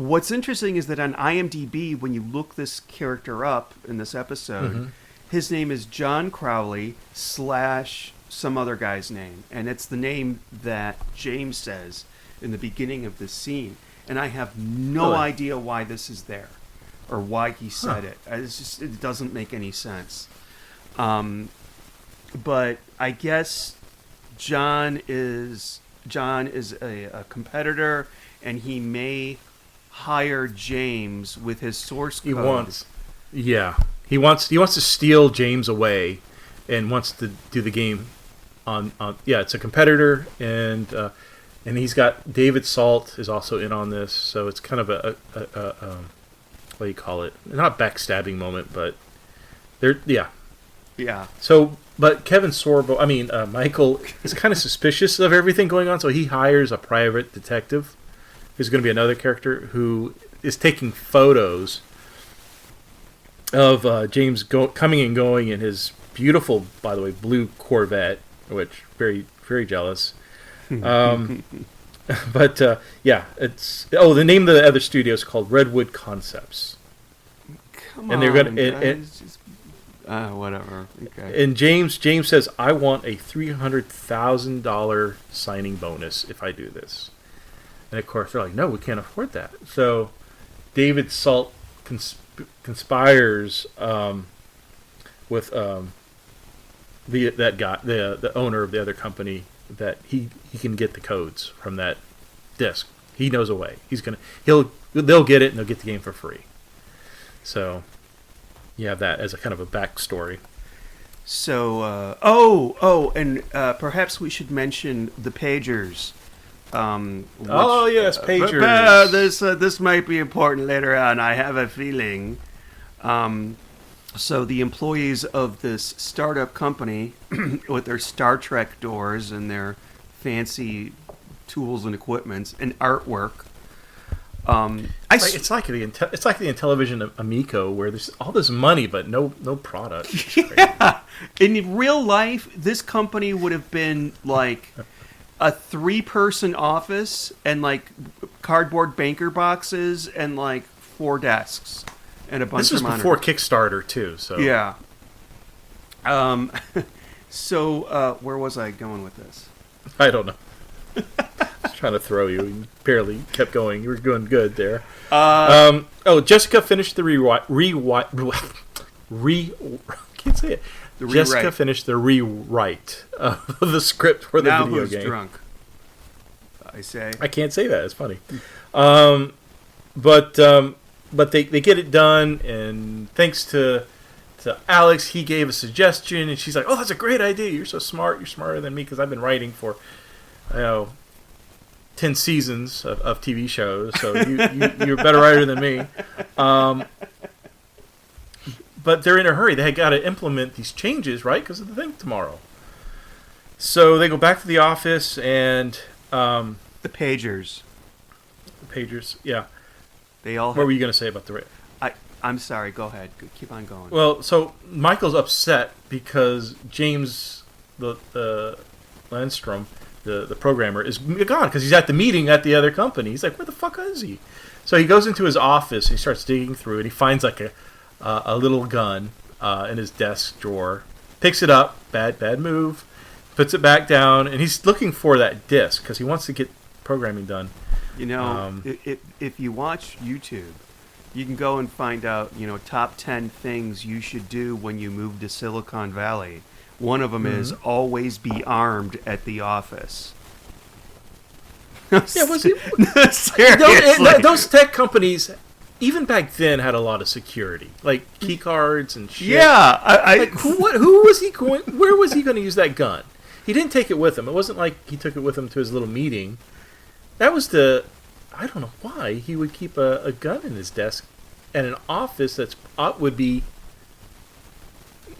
What's interesting is that on IMDb, when you look this character up in this episode, his name is John Crowley / some other guy's name, and it's the name that James says in the beginning of this scene, and I have no idea why this is there or why he said it. It doesn't make any sense. But I guess John is a competitor, and he may hire James with his source code. He wants to steal James away, and wants to do the game on it's a competitor, and he's got David Salt is also in on this, so it's kind of a what do you call it? Not backstabbing moment, but yeah. So, but Kevin Sorbo, Michael is kind of suspicious of everything going on, so he hires a private detective who's going to be another character who is taking photos of James coming and going in his beautiful, by the way, blue Corvette, which very, very jealous. But it's the name of the other studio is called Redwood Concepts. Come and they're on, going whatever. Okay. And James says, I want a $300,000 signing bonus if I do this. And of course they're like, no, we can't afford that. So David Salt conspires with that guy, the owner of the other company, that he can get the codes from that disc. He knows a way. They'll get it and they'll get the game for free. So you have that as a kind of a backstory. So and perhaps we should mention the pagers. Pagers. This might be important later on. I have a feeling. So the employees of this startup company with their Star Trek doors and their fancy tools and equipments and artwork. It's like the Intellivision Amico, where there's all this money but no product. Yeah. In real life, this company would have been like a 3-person office and like cardboard banker boxes and like 4 desks and a bunch of monitors. This was before Kickstarter too, so yeah. So where was I going with this? I don't know. I was trying to throw you. You barely kept going. You were doing good there. Jessica finished the can't say it. Jessica finished the rewrite of the script for the video game. Drunk? I say. I can't say that. It's funny. But they get it done, and thanks to Alex, he gave a suggestion, and she's like, "Oh, that's a great idea. You're so smart. You're smarter than me because I've been writing for, 10 seasons of TV shows. So you're a better writer than me." But they're in a hurry. They had got to implement these changes, right, because of the thing tomorrow. So they go back to the office, and the pagers. Yeah. They all. What were you going to say about the? I'm sorry. Go ahead. Keep on going. Well, so Michael's upset because James, the Landstrom, the programmer, is gone because he's at the meeting at the other company. He's like, where the fuck is he? So he goes into his office and he starts digging through it. He finds like a little gun in his desk drawer, picks it up, bad move, puts it back down, and he's looking for that disc because he wants to get programming done. If you watch YouTube, you can go and find out, top 10 things you should do when you move to Silicon Valley. One of them is always be armed at the office. Yeah, seriously. Those tech companies, even back then, had a lot of security, like key cards and shit. Yeah, who was he going? Where was he going to use that gun? He didn't take it with him. It wasn't like he took it with him to his little meeting. That was I don't know why he would keep a gun in his desk at an office that would be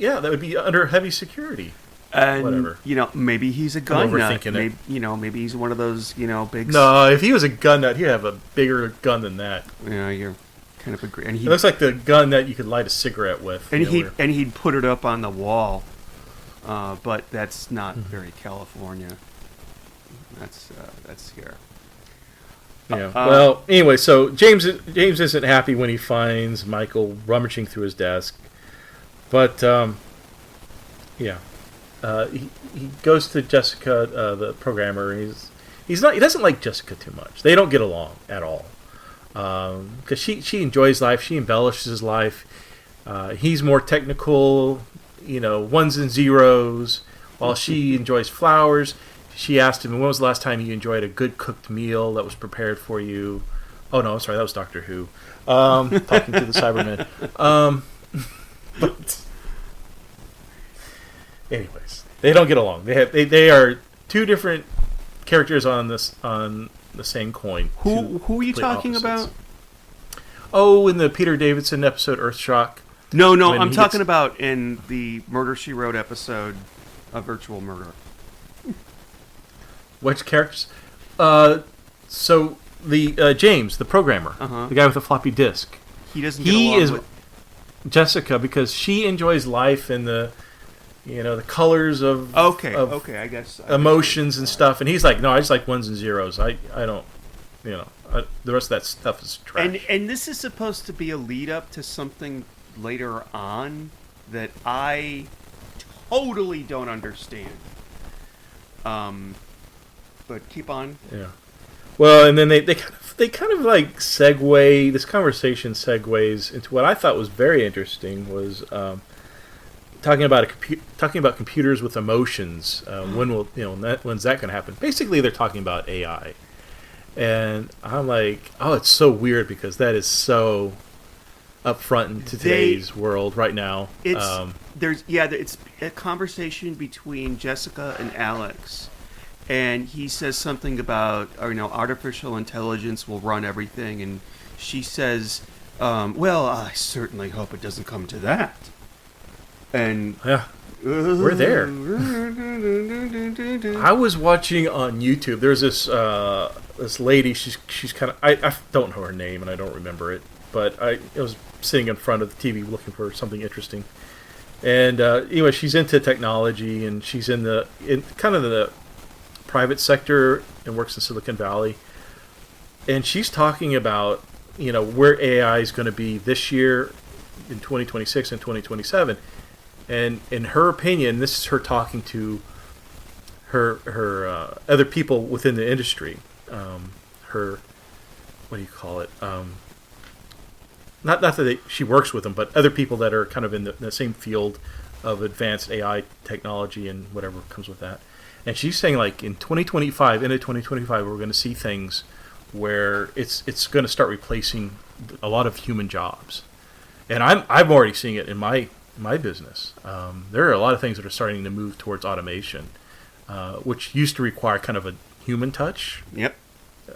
under heavy security. And whatever. Maybe he's a gun nut. Maybe he's one of those, big. No, if he was a gun nut, he'd have a bigger gun than that. Yeah, you're kind of agree. And it looks like the gun that you could light a cigarette with. And he'd put it up on the wall, but that's not very California. That's here. Yeah. Well, anyway, so James isn't happy when he finds Michael rummaging through his desk, but yeah, he goes to Jessica, the programmer. And he doesn't like Jessica too much. They don't get along at all because she enjoys life. She embellishes his life. He's more technical, ones and zeros, while she enjoys flowers. She asked him, when was the last time you enjoyed a good cooked meal that was prepared for you? Oh, no, I'm sorry, that was Doctor Who. Talking to the Cybermen. But anyways, they don't get along. They are two different characters on the same coin. Who are you talking about? Oh, in the Peter Davidson episode Earthshock. No, I'm talking about in the Murder, She Wrote episode of Virtual Murder. Which characters? So the James, the programmer, the guy with the floppy disk. He doesn't get along with Jessica because she enjoys life and the colors of I guess emotions and stuff, and he's like, no, I just like ones and zeros. I don't, the rest of that stuff is trash. And this is supposed to be a lead up to something later on that I totally don't understand. But keep on. Yeah. Well, and then they kind of like segue. This conversation segues into what I thought was very interesting. Was talking about computers with emotions. When's that going to happen? Basically, they're talking about AI, and I'm like, oh, it's so weird because that is so upfront in today's world right now. It's a conversation between Jessica and Alex. And he says something about, artificial intelligence will run everything. And she says, well, I certainly hope it doesn't come to that. And yeah, we're there. I was watching on YouTube. There's this lady. She's kind of, I don't know her name and I don't remember it. But I was sitting in front of the TV looking for something interesting. And anyway, she's into technology and she's in kind of the private sector and works in Silicon Valley, and she's talking about where AI is going to be this year in 2026 and 2027, and in her opinion, this is her talking to her other people within the industry, her, what do you call it, not that she works with them, but other people that are kind of in the same field of advanced AI technology and whatever comes with that. And she's saying, like, in 2025, into 2025, we're going to see things where it's going to start replacing a lot of human jobs. And I'm already seeing it in my business. There are a lot of things that are starting to move towards automation, which used to require kind of a human touch. Yep.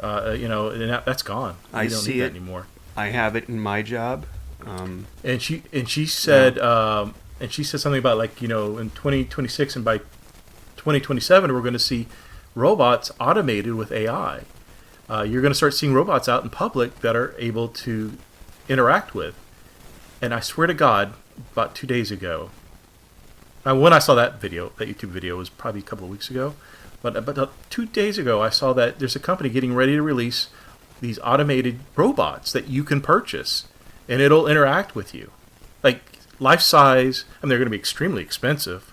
And that's gone. I don't see need it. that anymore. I have it in my job. And she said something about, like, in 2026 and by 2027, we're going to see robots automated with AI. You're going to start seeing robots out in public that are able to interact with. And I swear to God, about 2 days ago, when I saw that YouTube video was probably a couple of weeks ago, but 2 days ago, I saw that there's a company getting ready to release these automated robots that you can purchase, and it'll interact with you, like life size. And they're going to be extremely expensive.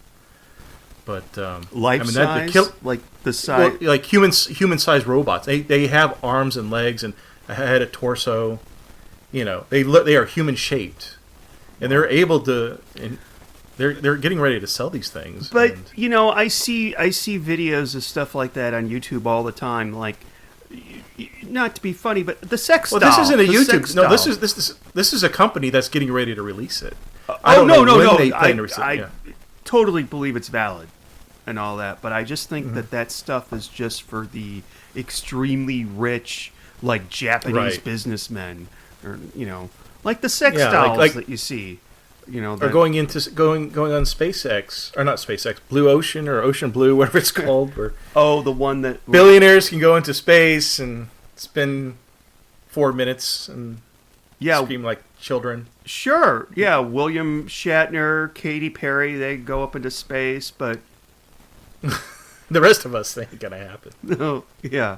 But life size, like the size, like human-sized robots. They have arms and legs and a head, a torso. They are human-shaped, and they're able to. And they're getting ready to sell these things. But I see videos of stuff like that on YouTube all the time. Like, not to be funny, but the sex doll. This isn't a YouTube. No, doll. this is a company that's getting ready to release it. I totally believe it's valid and all that, but I just think that stuff is just for the extremely rich, like, Japanese businessmen, or like the sex dolls that you see, or going on SpaceX, or not SpaceX, Blue Ocean or Ocean Blue, whatever it's called. Where the one that billionaires can go into space and spend 4 minutes and scream like children. Sure, yeah. William Shatner, Katy Perry, they go up into space, but the rest of us think it's gonna happen. No, yeah.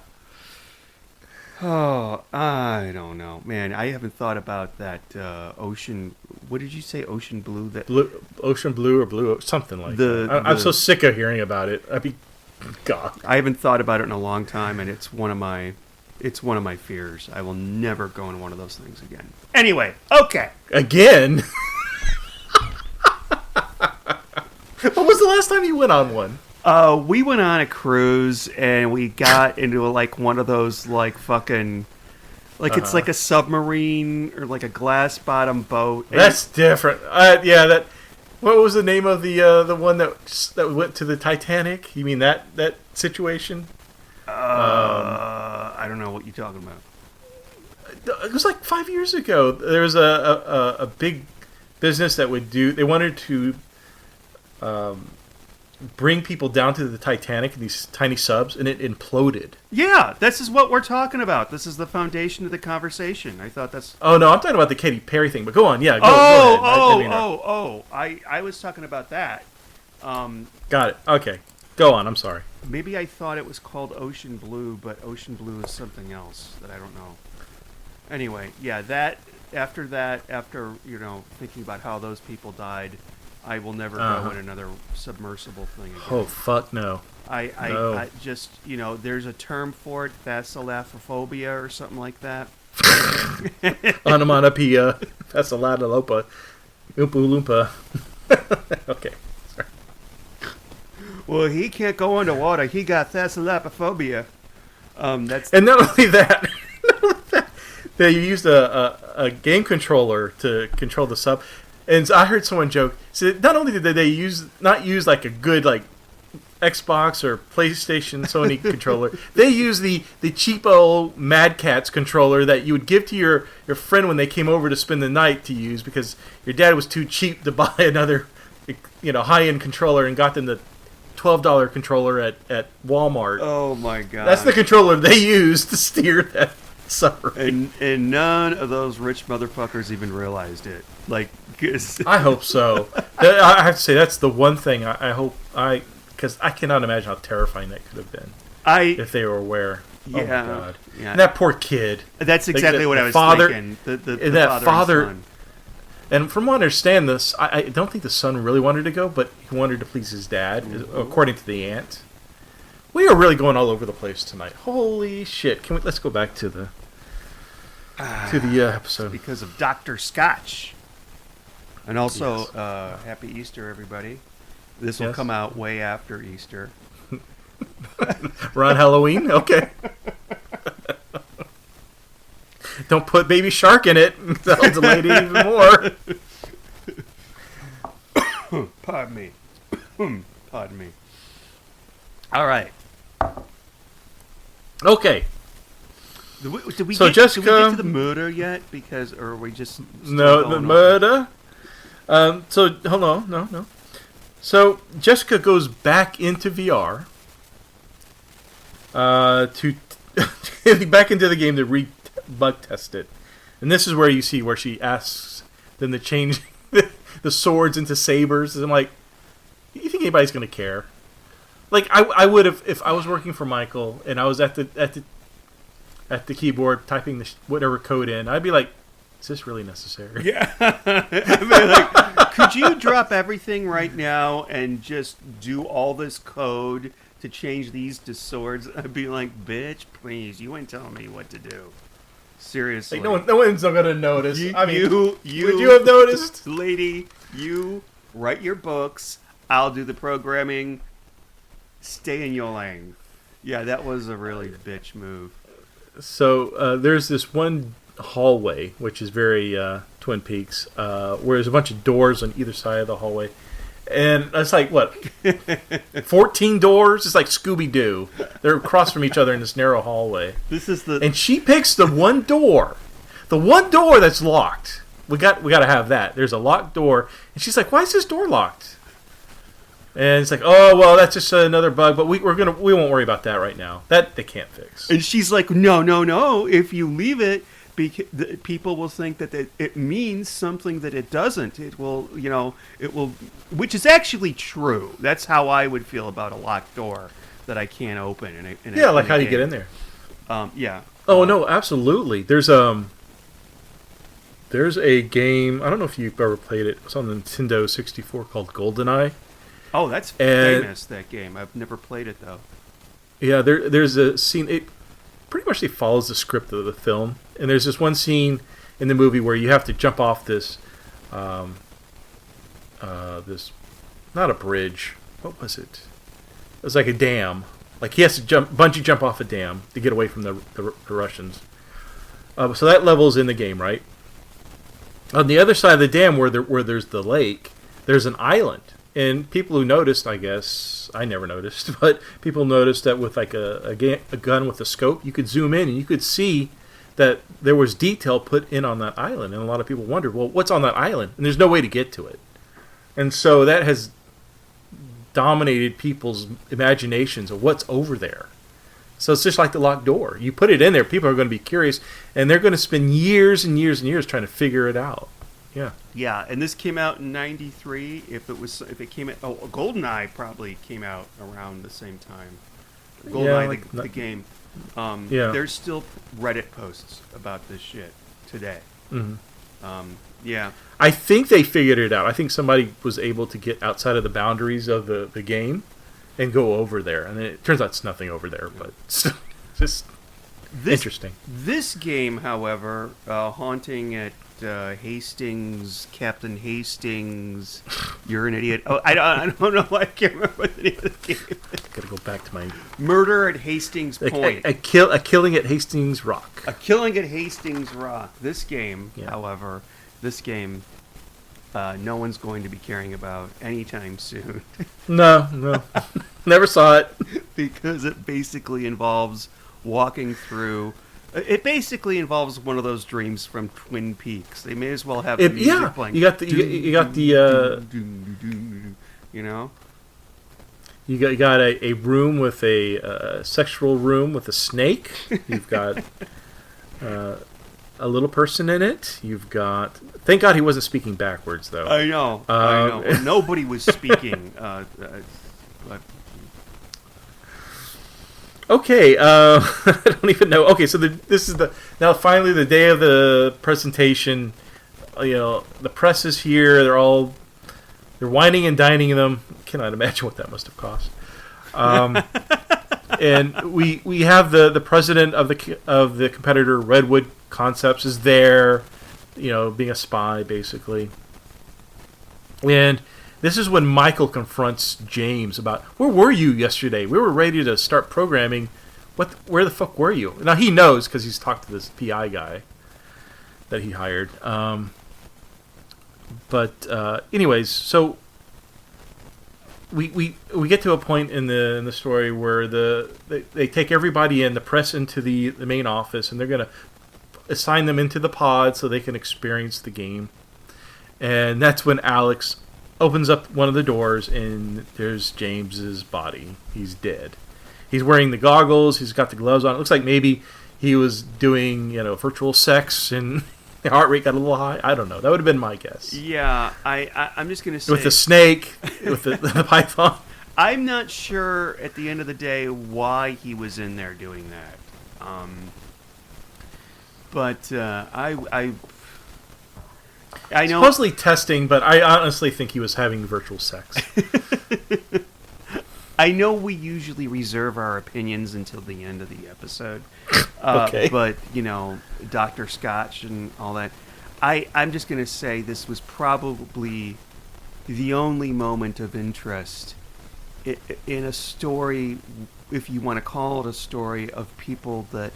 Oh, I don't know, man. I haven't thought about that ocean. What did you say? Ocean blue. Ocean blue or blue, something like The- that. I'm the- so sick of hearing about it. God. I haven't thought about it in a long time, and it's one of my fears. I will never go in one of those things again. Anyway, okay. Again? When was the last time you went on one? We went on a cruise, and we got into like one of those like fucking, like it's like a submarine or like a glass bottom boat. And That's different. Yeah, that. What was the name of the one that went to the Titanic? You mean that situation? I don't know what you're talking about. It was like 5 years ago. There was a big business that would do. They wanted to bring people down to the Titanic in these tiny subs, and it imploded. Yeah, this is what we're talking about. This is the foundation of the conversation. I thought that's. Oh no, I'm talking about the Katy Perry thing. But go on, yeah. Go ahead. I was talking about that. Got it. Okay, go on. I'm sorry. Maybe I thought it was called Ocean Blue, but Ocean Blue is something else that I don't know. Anyway, yeah, after thinking about how those people died, I will never go in another submersible thing again. Oh fuck no. No. I just, there's a term for it, thalassophobia or something like that. Onomatopoeia. That's a lot of lopa. Oompa loompa. Okay. Sorry. Well, he can't go underwater. He got thalassophobia. That's And not only that, they used a game controller to control the sub. And I heard someone joke. So not only did they not use like a good like Xbox or PlayStation Sony controller, they used the cheapo Mad Catz controller that you would give to your friend when they came over to spend the night to use because your dad was too cheap to buy another high end controller and got them the $12 controller at Walmart. Oh my god! That's the controller they used to steer that submarine. And none of those rich motherfuckers even realized it. Like, I hope so. I have to say that's the one thing I hope because I cannot imagine how terrifying that could have been if they were aware. Yeah, oh my god! Yeah. And that poor kid. That's exactly what I was thinking. The father. and son. And from what I understand, I don't think the son really wanted to go, but he wanted to please his dad, according to the aunt. We are really going all over the place tonight. Holy shit! Let's go back to the episode because of Dr. Scotch. And also, Happy Easter, everybody. This will come out way after Easter. We're on Halloween? Okay. Don't put Baby Shark in it. That'll delay it even more. Pardon me. Pardon me. All right. Okay. Did we So get to the murder yet? Or are we just no the murder? So hold on, no. So Jessica goes back into VR to back into the game to bug test it, and this is where you see where she asks them to change the swords into sabers. And I'm like, you think anybody's gonna care? Like I would have if I was working for Michael and I was at the keyboard typing whatever code in. I'd be like, is this really necessary? Yeah. I mean, like, could you drop everything right now and just do all this code to change these to swords? I'd be like, bitch, please, you ain't telling me what to do. Seriously. Like, no one's gonna notice. You, I mean, would you have noticed? Lady, you write your books. I'll do the programming. Stay in your lane. Yeah, that was a really bitch move. So there's this one hallway, which is very Twin Peaks, where there's a bunch of doors on either side of the hallway. And it's like, what, 14 doors? It's like Scooby-Doo. They're across from each other in this narrow hallway. And she picks the one door that's locked. We got to have that. There's a locked door. And she's like, why is this door locked? And it's like, oh, well, that's just another bug, but we won't worry about that right now. That they can't fix. And she's like, no. If you leave it, people will think that it means something that it doesn't. It will, which is actually true. That's how I would feel about a locked door that I can't open. How do you get in there? Yeah. Oh no, absolutely. There's a game. I don't know if you've ever played it. It's on the Nintendo 64 called GoldenEye. Oh, that's And- famous, that game. I've never played it, though. Yeah, there's a scene. It pretty much follows the script of the film, and there's this one scene in the movie where you have to jump off this, this, not a bridge. What was it? It was like a dam. Like he has to bungee jump off a dam to get away from the Russians. So that level's in the game, right? On the other side of the dam, where there's the lake, there's an island. And people who noticed, I guess, I never noticed, but people noticed that with like a gun with a scope, you could zoom in and you could see that there was detail put in on that island. And a lot of people wondered, well, what's on that island? And there's no way to get to it. And so that has dominated people's imaginations of what's over there. So it's just like the locked door. You put it in there, people are going to be curious, and they're going to spend years and years and years trying to figure it out. Yeah. Yeah, and this came out in '93. If it came out, GoldenEye probably came out around the same time. GoldenEye, like the game. Yeah. There's still Reddit posts about this shit today. Mhm. Yeah. I think they figured it out. I think somebody was able to get outside of the boundaries of the game and go over there. And it turns out it's nothing over there, but still, just interesting. This game, however, haunting at Hastings, Captain Hastings, you're an idiot. Oh, I don't know. I can't remember what the name of the game. Gotta go back to my Murder at Hastings Point. a killing at Hastings Rock. A killing at Hastings Rock. This game, Yeah. however, no one's going to be caring about anytime soon No, never saw it. because it basically involves walking through. It basically involves one of those dreams from Twin Peaks. They may as well have the music playing. You got the you know. You got a room with a sexual room with a snake. You've got a little person in it. You've got. Thank God he wasn't speaking backwards, though. I know. Well, nobody was speaking. But Okay, I don't even know. Okay, so this is now finally the day of the presentation. You know, the press is here. They're whining and dining them. Cannot imagine what that must have cost. And we have the president of the competitor Redwood Concepts is there. You know, being a spy basically. And this is when Michael confronts James about, where were you yesterday? We were ready to start programming. Where the fuck were you? Now he knows because he's talked to this PI guy that he hired. Anyways, so we get to a point in the story where they take everybody in, the press into the main office, and they're gonna assign them into the pod so they can experience the game. And that's when Alex opens up one of the doors, and there's James's body. He's dead. He's wearing the goggles. He's got the gloves on. It looks like maybe he was doing, virtual sex, and the heart rate got a little high. I don't know. That would have been my guess. yeah, I'm just gonna say With the snake, with the python. I'm not sure at the end of the day why he was in there doing that. But I know Supposedly testing, but I honestly think he was having virtual sex. I know we usually reserve our opinions until the end of the episode. Okay. But, Dr. Scotch and all that. I'm just going to say this was probably the only moment of interest in a story, if you want to call it a story, of people that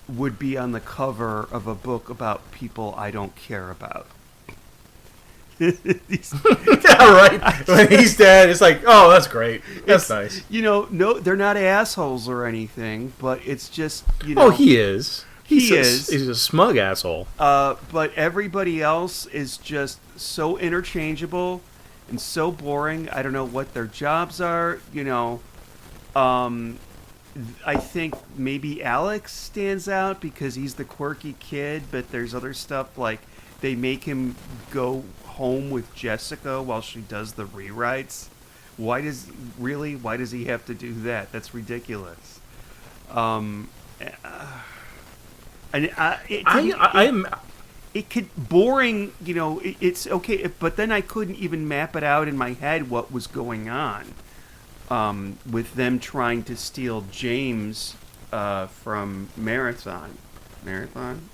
would be on the cover of a book about people I don't care about. Yeah, right. When he's dead, it's like, oh, that's great. That's nice. No, they're not assholes or anything, but it's just, Oh, he is. He is. He's a smug asshole. But everybody else is just so interchangeable and so boring. I don't know what their jobs are. I think maybe Alex stands out because he's the quirky kid, but there's other stuff like they make him go home with Jessica while she does the rewrites. Why does he have to do that? That's ridiculous. And I'm it could boring, it's okay, but then I couldn't even map it out in my head what was going on with them trying to steal James from Marathon,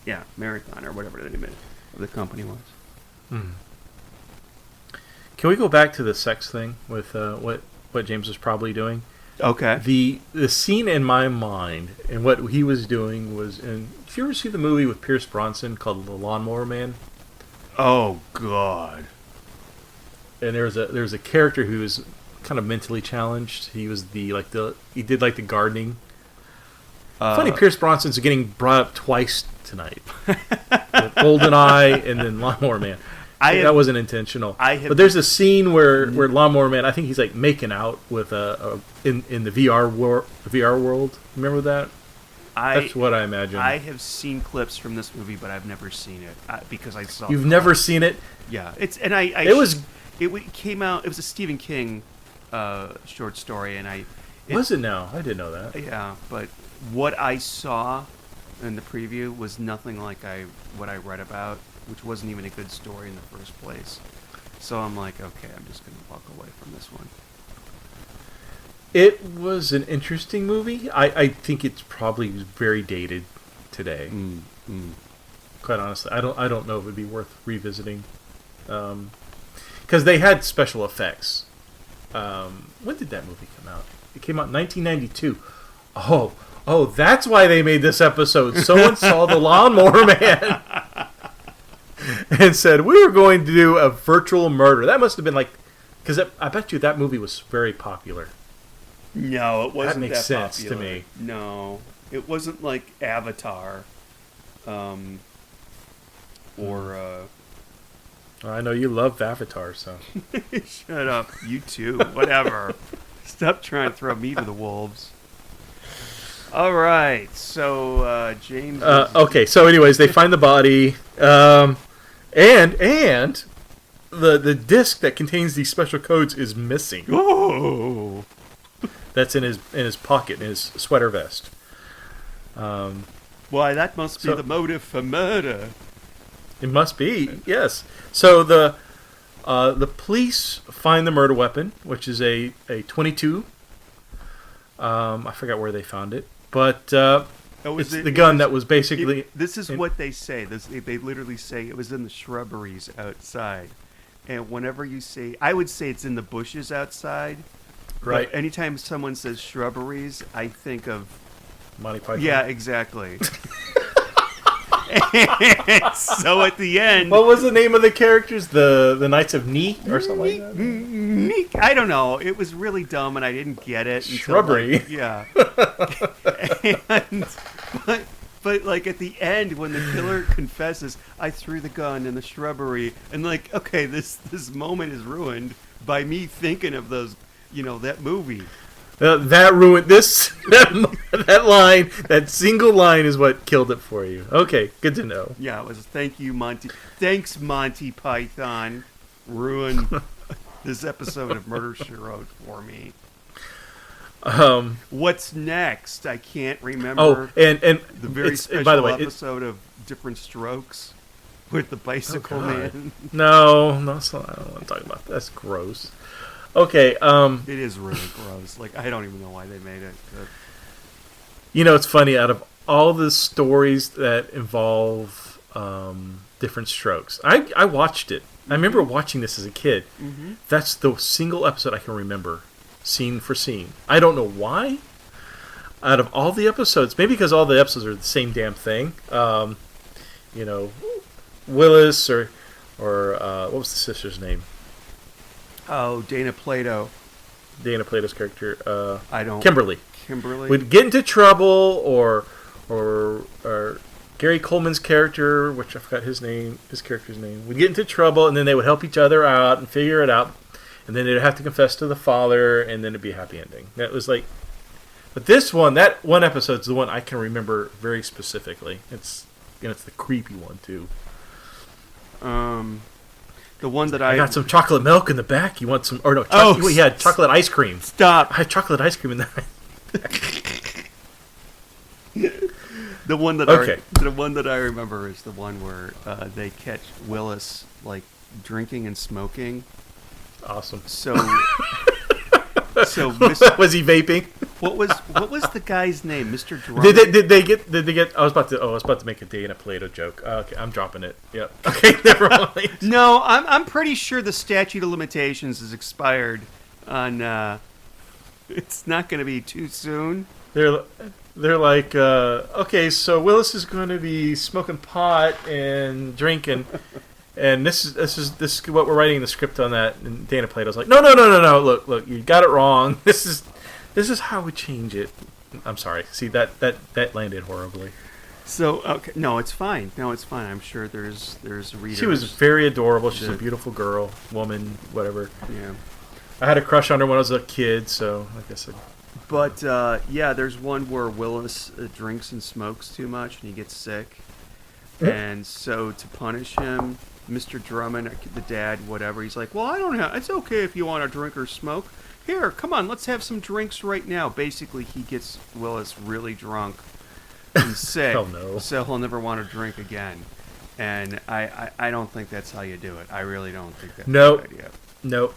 yeah, Marathon or whatever the name of the company was. Can we go back to the sex thing with what James was probably doing? Okay. The scene in my mind and what he was doing was in. Did you ever see the movie with Pierce Bronson called The Lawnmower Man? Oh God. And there's a character who was kind of mentally challenged. He was he did the gardening. Funny, Pierce Bronson's getting brought up twice tonight. With GoldenEye and then Lawnmower Man. That wasn't intentional. But there's a scene where Lawnmower Man, I think he's like making out with in the VR world. Remember that? That's what I imagine. I have seen clips from this movie, but I've never seen it because I saw. You've never seen it? Yeah, it came out. It was a Stephen King short story, and was it now? I didn't know that. Yeah, but what I saw in the preview was nothing like what I read about, which wasn't even a good story in the first place. So I'm like, okay, I'm just going to walk away from this one. It was an interesting movie. I think it's probably very dated today. Quite honestly, I don't know if it'd be worth revisiting, because they had special effects. When did that movie come out? It came out in 1992. Oh, that's why they made this episode. Someone saw The Lawnmower Man and said, we were going to do a virtual murder. That must have been because I bet you that movie was very popular. No, it wasn't. That makes sense popular to me. No, it wasn't like Avatar, or. I know you love Avatar, so. Shut up, you too. Whatever. Stop trying to throw me to the wolves. All right, so James. Okay, so anyways, they find the body, and the disc that contains these special codes is missing. Oh. That's in his pocket, in his sweater vest. Why, that must be the motive for murder. It must be, yes. So the police find the murder weapon, which is a .22. I forgot where they found it, but it's the gun that was basically. This is what they say. They literally say it was in the shrubberies outside. And whenever you say, I would say it's in the bushes outside. Right. But anytime someone says shrubberies, I think of Monty Python. Yeah, exactly. So at the end, what was the name of the characters? The Knights of Ni or something like that? I don't know. It was really dumb, and I didn't get it. Shrubbery. Yeah. But like at the end, when the killer confesses, I threw the gun in the shrubbery, and like, okay, this moment is ruined by me thinking of those, that movie. That ruined this. That line, that single line, is what killed it for you. Okay, good to know. Yeah, it was. Thank you, Monty. Thanks, Monty Python. Ruined this episode of Murder, She Wrote for me. What's next? I can't remember. Oh, and the very special by the way, episode of Different Strokes with the bicycle man. No, I don't want to talk about that. That's gross. Okay. It is really gross. Like, I don't even know why they made it. It's funny. Out of all the stories that involve Different Strokes, I watched it. I remember watching this as a kid. Mm-hmm. That's the single episode I can remember, scene for scene. I don't know why. Out of all the episodes, maybe because all the episodes are the same damn thing. Willis or what was the sister's name? Oh, Dana Plato. Dana Plato's character. I don't. Kimberly would get into trouble, or Gary Coleman's character, which I forgot his character's name, would get into trouble, and then they would help each other out and figure it out, and then they'd have to confess to the father, and then it'd be a happy ending. That was like, but that one episode's the one I can remember very specifically. It's the creepy one too. The one that I got some chocolate milk in the back. You want some? Or no? We had chocolate ice cream. Stop! I had chocolate ice cream in there. The one that Okay. the one that I remember is the one where they catch Willis like drinking and smoking. Awesome. So Was he vaping? what was the guy's name? Mr. Drum. Did they get? I was about to make a Dana Plato joke. Okay, I'm dropping it. Yep. Okay, never mind. No, I'm pretty sure the statute of limitations is expired on. It's not going to be too soon. They're like, okay, so Willis is going to be smoking pot and drinking, and this is what we're writing in the script on that. And Dana Plato's like, no, look, you got it wrong. This is how we change it. I'm sorry. See that landed horribly. So okay, no, it's fine. I'm sure there's readers. She was very adorable. She's a beautiful girl, woman, whatever. Yeah. I had a crush on her when I was a kid, so like I said. But yeah, there's one where Willis drinks and smokes too much and he gets sick, and so to punish him, Mr. Drummond, the dad, whatever, he's like, well, I don't have. It's okay if you want to drink or smoke. Here, come on, let's have some drinks right now. Basically, he gets Willis really drunk and sick, Hell no. so he'll never want to drink again. And I don't think that's how you do it. I really don't think that's a good idea. No.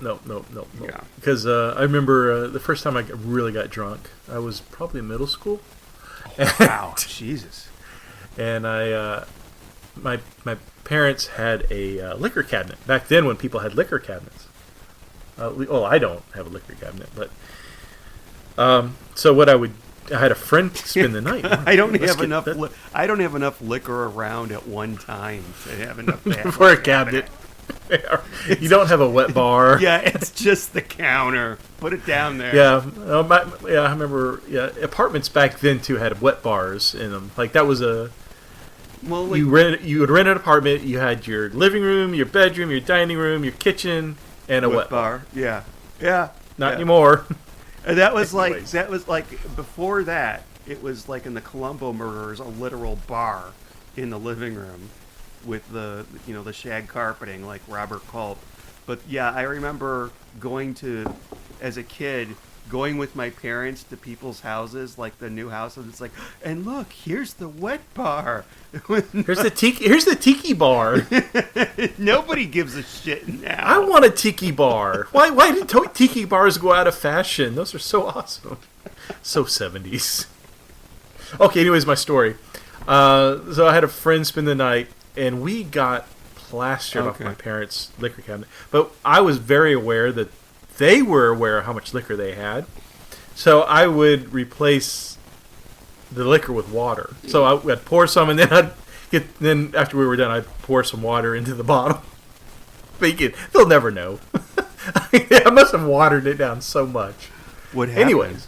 Yeah. Because I remember the first time I really got drunk, I was probably in middle school. Wow, Jesus. And my parents had a liquor cabinet back then when people had liquor cabinets. I don't have a liquor cabinet, but so what I had a friend spend the night. I don't have enough liquor around at one time to have enough for a cabinet. You don't have a wet bar. Yeah, it's just the counter. Put it down there. Yeah, I remember. Yeah, apartments back then too had wet bars in them. Like that was a. Well, like, you would rent an apartment. You had your living room, your bedroom, your dining room, your kitchen, and a wet bar. Yeah. Not anymore. And that was like before that. It was like in the Columbo Murderers, a literal bar in the living room with the shag carpeting like Robert Culp. But yeah, I remember as a kid, going with my parents to people's houses, like the new houses. It's like, and look, here's the wet bar. Here's the tiki bar. Nobody gives a shit now. I want a tiki bar. Why did tiki bars go out of fashion? Those are so awesome. So 70s. Okay, anyways, my story. So I had a friend spend the night, and we got plastered off my parents' liquor cabinet. But I was very aware that they were aware of how much liquor they had. So I would replace the liquor with water. So I'd pour some, and then after we were done, I'd pour some water into the bottle. Thinking, they'll never know. I must have watered it down so much. What happened? Anyways.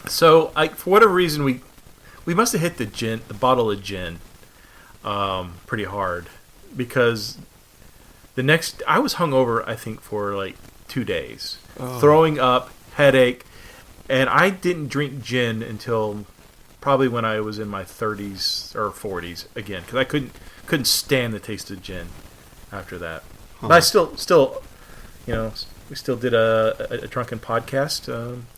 So for whatever reason, we must have hit the bottle of gin pretty hard, because I was hungover, I think, for like 2 days, throwing up, headache, and I didn't drink gin until probably when I was in my 30s or 40s again, because I couldn't stand the taste of gin after that. But I still, we still did a drunken podcast,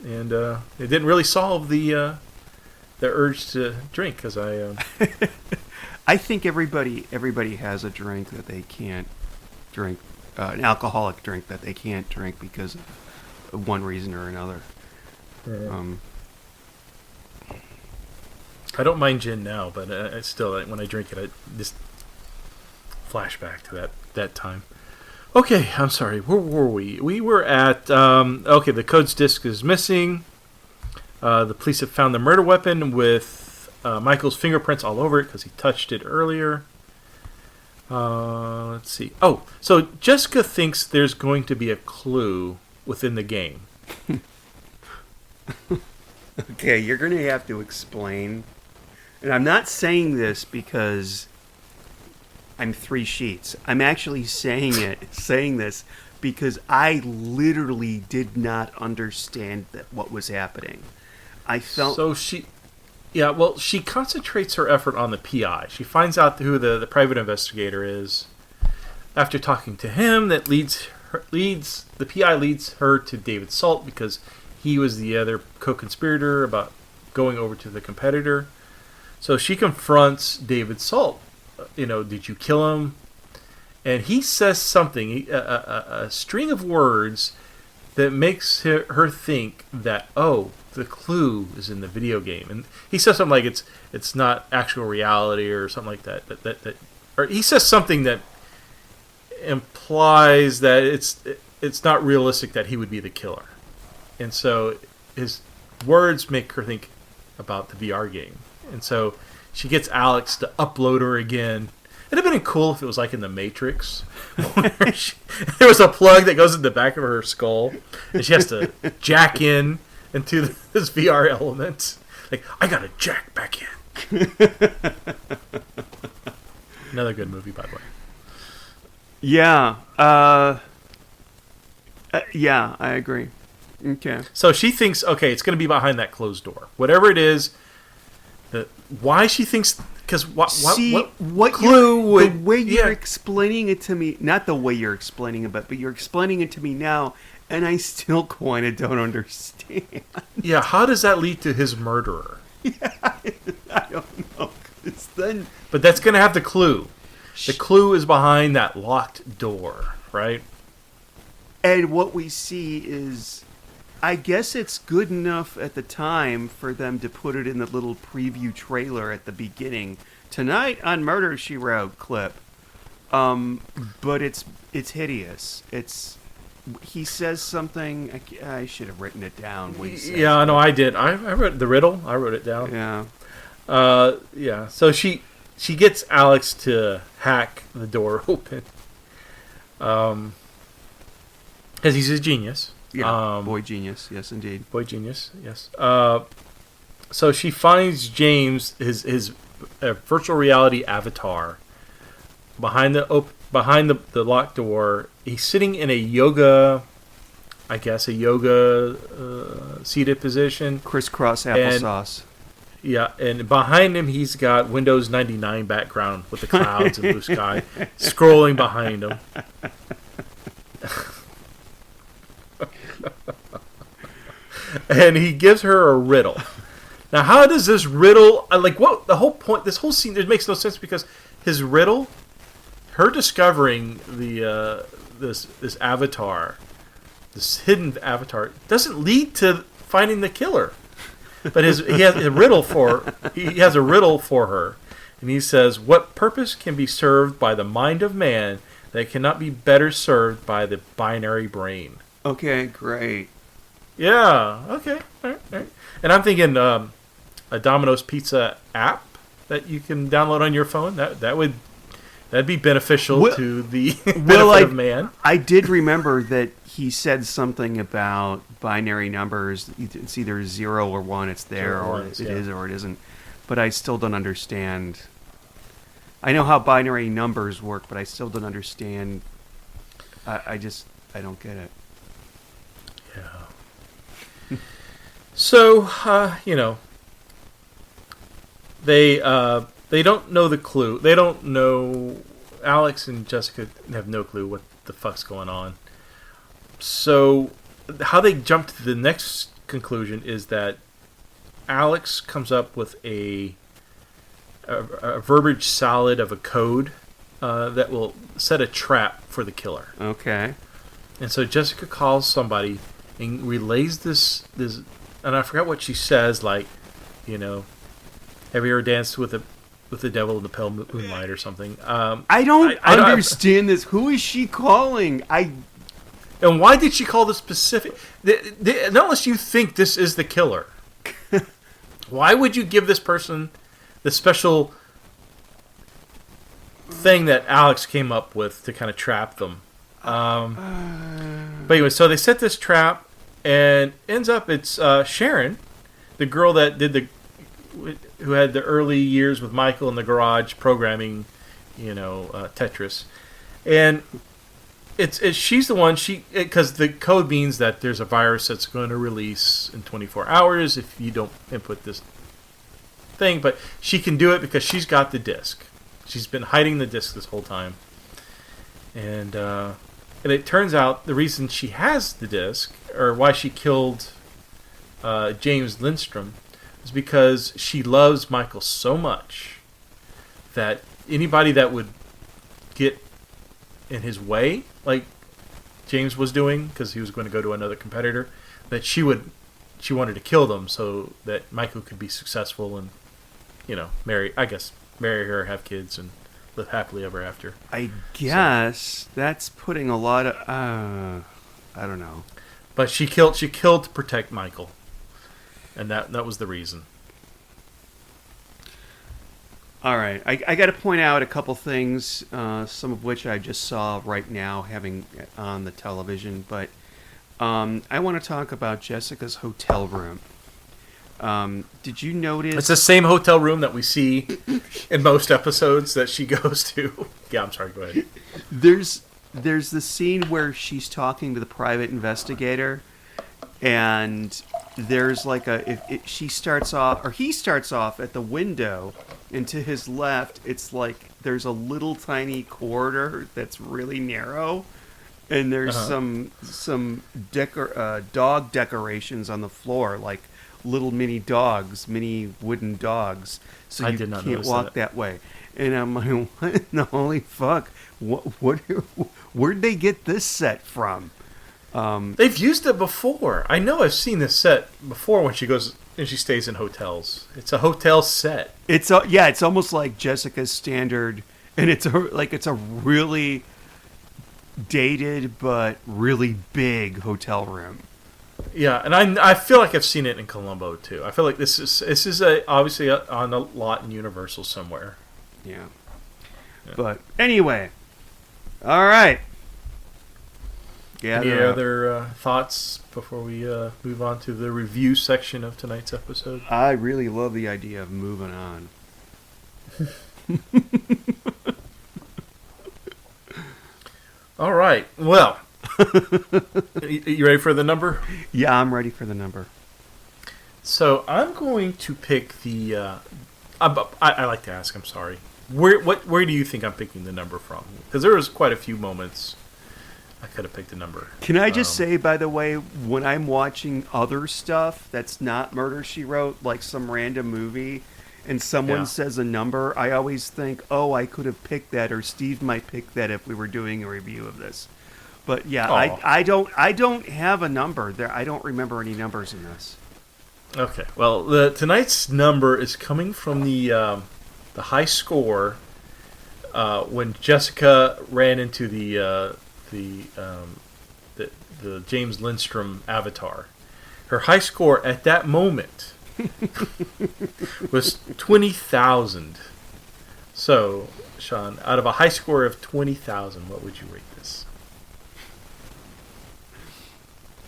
and it didn't really solve the urge to drink, because I think everybody has a drink that they can't drink, an alcoholic drink that they can't drink because of one reason or another. I don't mind gin now, but I still, when I drink it, I just flashback to that time. Okay, I'm sorry. Where were we? We were at the codes disc is missing. The police have found the murder weapon with Michael's fingerprints all over it because he touched it earlier. Let's see. Oh, so Jessica thinks there's going to be a clue within the game. Okay, you're going to have to explain. And I'm not saying this because I'm 3 sheets. I'm actually saying this because I literally did not understand what was happening. I felt so she concentrates her effort on the PI. She finds out who the private investigator is. After talking to him, that the PI leads her to David Salt, because he was the other co-conspirator about going over to the competitor. So she confronts David Salt. Did you kill him? And he says something, a string of words that makes her think that, oh, the clue is in the video game. And he says something like it's not actual reality or something like that. Or he says something that implies that it's not realistic that he would be the killer. And so his words make her think about the VR game. And so she gets Alex to upload her again. It'd have been cool if it was like in the Matrix, where there was a plug that goes in the back of her skull, and she has to jack in into this VR element. Like, I gotta jack back in. Another good movie, by the way. Yeah. Yeah, I agree. Okay. So she thinks, okay, it's going to be behind that closed door. Whatever it is, why she thinks... Because what clue would... The way you're explaining it to me... Not the way you're explaining it, but you're explaining it to me now, and I still kind of don't understand. Yeah, how does that lead to his murderer? Yeah, I don't know. But that's going to have the clue. The clue is behind that locked door, right? And what we see is... I guess it's good enough at the time for them to put it in the little preview trailer at the beginning. Tonight on Murder, She Wrote clip. But it's hideous. He says something... I should have written it down. Yeah, no, I did. I wrote the riddle. I wrote it down. Yeah. Yeah. So she gets Alex to hack the door open. Because he's a genius. Yeah, boy genius. Yes, indeed. Boy genius. Yes. So she finds James, his virtual reality avatar, behind the locked door. He's sitting in a yoga seated position. Crisscross applesauce. Yeah, and behind him he's got Windows 99 background with the clouds and blue sky scrolling behind him. And he gives her a riddle. Now, how does this riddle... what the whole point... This whole scene, it makes no sense because his riddle... Her discovering the this avatar... This hidden avatar... Doesn't lead to finding the killer. But he has a riddle for her. And he says, what purpose can be served by the mind of man that cannot be better served by the binary brain? Okay, great. Yeah, okay. All right. And I'm thinking a Domino's Pizza app that you can download on your phone. That'd be beneficial to the benefit of man. I did remember that he said something about binary numbers. It's either 0 or 1. It's there, or it is or it isn't. But I still don't understand. I know how binary numbers work, but I still don't understand. I don't get it. Yeah. So, they don't know the clue. They don't know. Alex and Jessica have no clue what the fuck's going on. So, how they jump to the next conclusion is that Alex comes up with a verbiage salad of a code that will set a trap for the killer. Okay. And so Jessica calls somebody and relays this, and I forgot what she says. Like, have you ever danced with the devil in the pale moonlight or something? I don't understand this. Who is she calling? And why did she call the specific? Unless you think this is the killer, why would you give this person the special thing that Alex came up with to kind of trap them? But anyway, so they set this trap, and ends up it's Sharon, the girl that who had the early years with Michael in the garage programming, Tetris, and she's the one because the code means that there's a virus that's going to release in 24 hours if you don't input this thing, but she can do it because she's got the disc. She's been hiding the disc this whole time, and it turns out the reason she has the disc, or why she killed James Lindstrom, is is because she loves Michael so much that anybody that would get in his way, like James was doing, because he was going to go to another competitor, that she wanted to kill them so that Michael could be successful and, marry her, have kids, and live happily ever after. I guess that's putting a lot of I don't know. But she killed to protect Michael, and that was the reason. All right, I got to point out a couple things, some of which I just saw right now, having on the television. But I want to talk about Jessica's hotel room. Did you notice? It's the same hotel room that we see in most episodes that she goes to. Yeah, I'm sorry. Go ahead. There's the scene where she's talking to the private investigator, and there's like he starts off at the window, and to his left, it's like there's a little tiny corridor that's really narrow, and there's some dog decorations on the floor, like little mini wooden dogs. So I you did not can't notice walk that way. And I'm like, what in the holy fuck? Where'd they get this set from? They've used it before. I know I've seen this set before when she goes and she stays in hotels. It's a hotel set. It's almost like Jessica's standard, and it's a really dated but really big hotel room. Yeah, and I feel like I've seen it in Colombo too. I feel like this is obviously on a lot in Universal somewhere. Yeah. But anyway, all right. Yeah. Any other thoughts before we move on to the review section of tonight's episode? I really love the idea of moving on. All right. Well, you ready for the number? Yeah, I'm ready for the number. So I'm going to pick the. I like to ask. I'm sorry. Where do you think I'm picking the number from? Because there was quite a few moments I could have picked a number. Can I just say, by the way, when I'm watching other stuff that's not Murder, She Wrote, like some random movie, and someone says a number, I always think, oh, I could have picked that, or Steve might pick that if we were doing a review of this. But yeah, I don't have a number there. I don't remember any numbers in this. Okay. Well, tonight's number is coming from the high score when Jessica ran into the James Lindstrom avatar. Her high score at that moment was 20,000. So, Sean, out of a high score of 20,000, what would you rate this?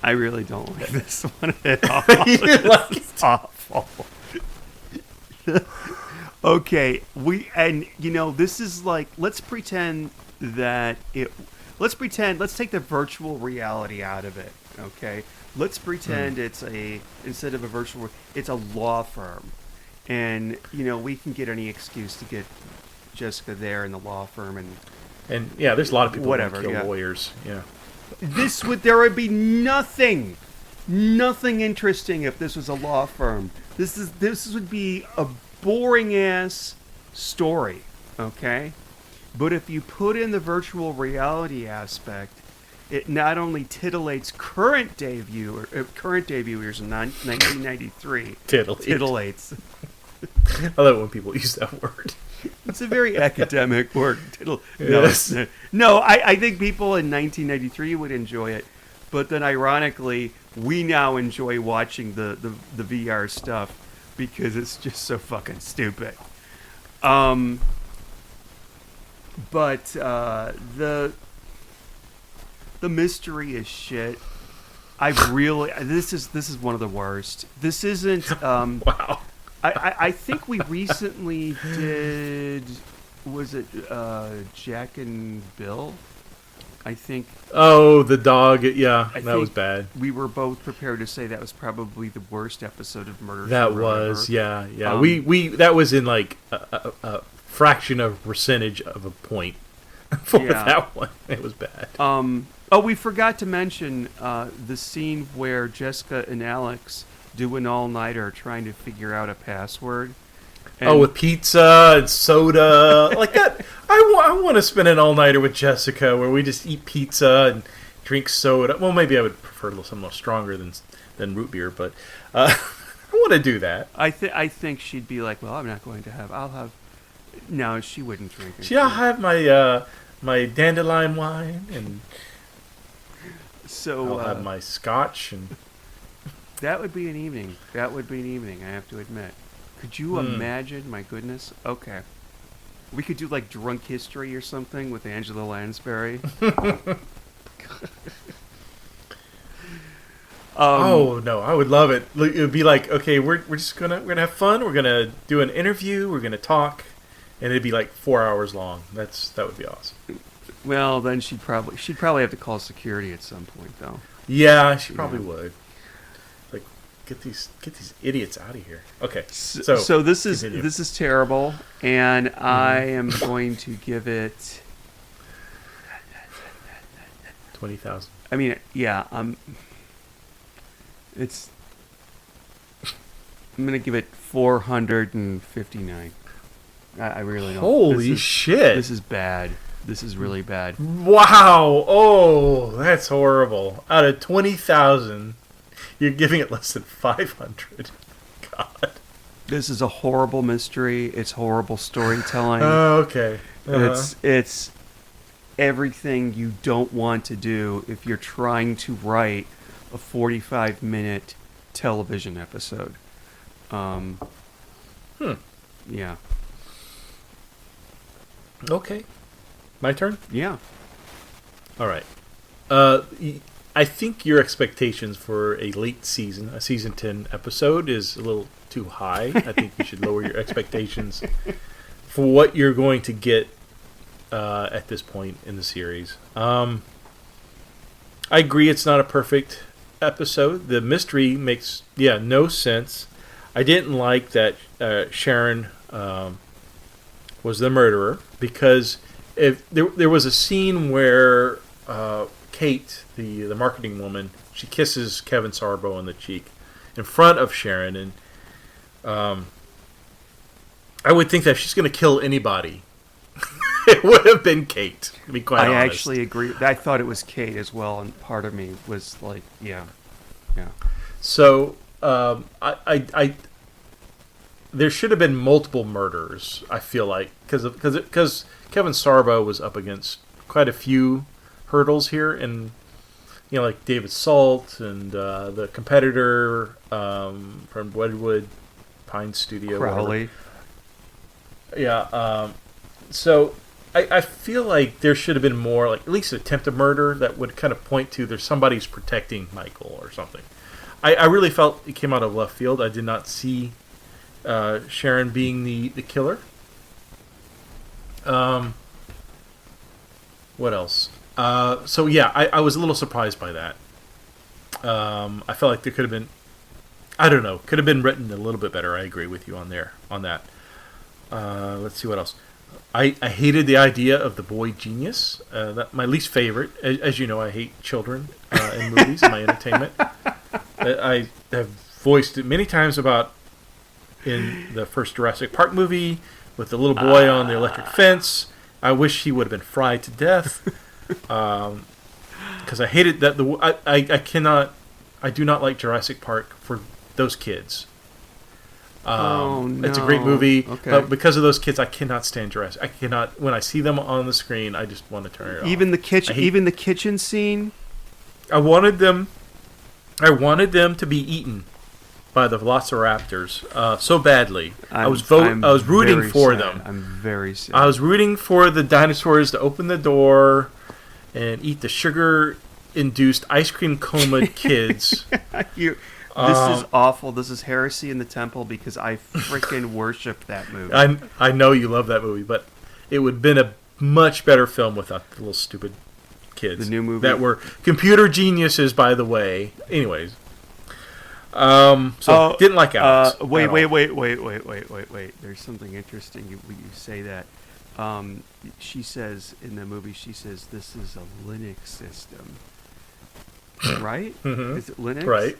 I really don't like this one at all. It's awful. Okay, this is like, let's pretend let's take the virtual reality out of it, okay? Let's pretend instead of a virtual, it's a law firm. And, we can get any excuse to get Jessica there in the law firm and yeah, there's a lot of people whatever, who kill lawyers, yeah. There would be nothing interesting if this was a law firm. This would be a boring ass story, okay? But if you put in the virtual reality aspect, it not only titillates current day viewers in 1993. Titillates. I love it when people use that word. It's a very academic word. Yes. No, I think people in 1993 would enjoy it, but then ironically, we now enjoy watching the VR stuff because it's just so fucking stupid. But the mystery is shit. This is one of the worst. This isn't. Wow. I think we recently did. Was it Jack and Bill? I think. Oh, the dog. Yeah, that was bad. We were both prepared to say that was probably the worst episode of Murder. That was, yeah. We that was in like a fraction of percentage of a point for that one. It was bad. Oh, we forgot to mention the scene where Jessica and Alex do an all-nighter trying to figure out a password. With pizza and soda like that. I want to spend an all-nighter with Jessica where we just eat pizza and drink soda. Well, maybe I would prefer something a little stronger than root beer, but I want to do that. I think she'd be like, well, I'm not going to have. I'll have. No, she wouldn't drink it. I'll have my dandelion wine, and so I'll have my scotch, and that would be an evening. That would be an evening. I have to admit. Could you imagine? My goodness. Okay. We could do like drunk history or something with Angela Lansbury. Oh no, I would love it. It would be like, okay, we're just gonna have fun. We're gonna do an interview. We're gonna talk, and it'd be like 4 hours long. That would be awesome. Well, then she'd probably have to call security at some point, though. Yeah, she probably would. Like, get these idiots out of here. Okay, so this is terrible, and I am going to give it 20,000. I mean, yeah, I'm gonna give it 459. I really don't. Holy shit! This is bad. This is really bad. Wow! Oh, that's horrible. Out of 20,000, you're giving it less than 500. God. This is a horrible mystery. It's horrible storytelling. Okay. It's everything you don't want to do if you're trying to write a 45-minute television episode. Yeah. Okay. My turn? Yeah. All right. I think your expectations for a season 10 episode is a little too high. I think you should lower your expectations for what you're going to get at this point in the series. I agree it's not a perfect episode. The mystery makes no sense. I didn't like that Sharon was the murderer, because if there was a scene where Kate, the marketing woman, she kisses Kevin Sorbo on the cheek in front of Sharon, and I would think that if she's going to kill anybody, it would have been Kate, to be quite honest. I actually agree. I thought it was Kate as well, and part of me was like, yeah. So, there should have been multiple murders, I feel like, because Kevin Sorbo was up against quite a few hurdles here, and like David Salt and the competitor from Wedgwood Pine Studio, Crowley. Yeah. So I feel like there should have been more, like at least attempted murder that would kind of point to there's somebody who's protecting Michael or something. I really felt it came out of left field. I did not see Sharon being the killer. What else? So yeah, I was a little surprised by that. I felt like there could have been, I don't know, could have been written a little bit better. I agree with you on that. Let's see what else. I hated the idea of the boy genius. That my least favorite. As you know, I hate children in movies and my entertainment. I have voiced it many times about in the first Jurassic Park movie with the little boy on the electric fence. I wish he would have been fried to death. Because I hated that. I do not like Jurassic Park for those kids. Oh no! It's a great movie, okay. But because of those kids, I cannot stand Jurassic. I cannot. When I see them on the screen, I just want to turn it off. Even the kitchen scene. I wanted them to be eaten by the velociraptors so badly. I was rooting for them. I'm very sad. I was rooting for the dinosaurs to open the door and eat the sugar-induced ice cream coma kids. This is awful. This is heresy in the temple because I freaking worship that movie. I know you love that movie, but it would have been a much better film without the little stupid kids. The new movie that were computer geniuses, by the way. Anyways, didn't like Alex. Wait. There's something interesting. You say that. She says in the movie, this is a Linux system, right? Mm-hmm. Is it Linux? Right.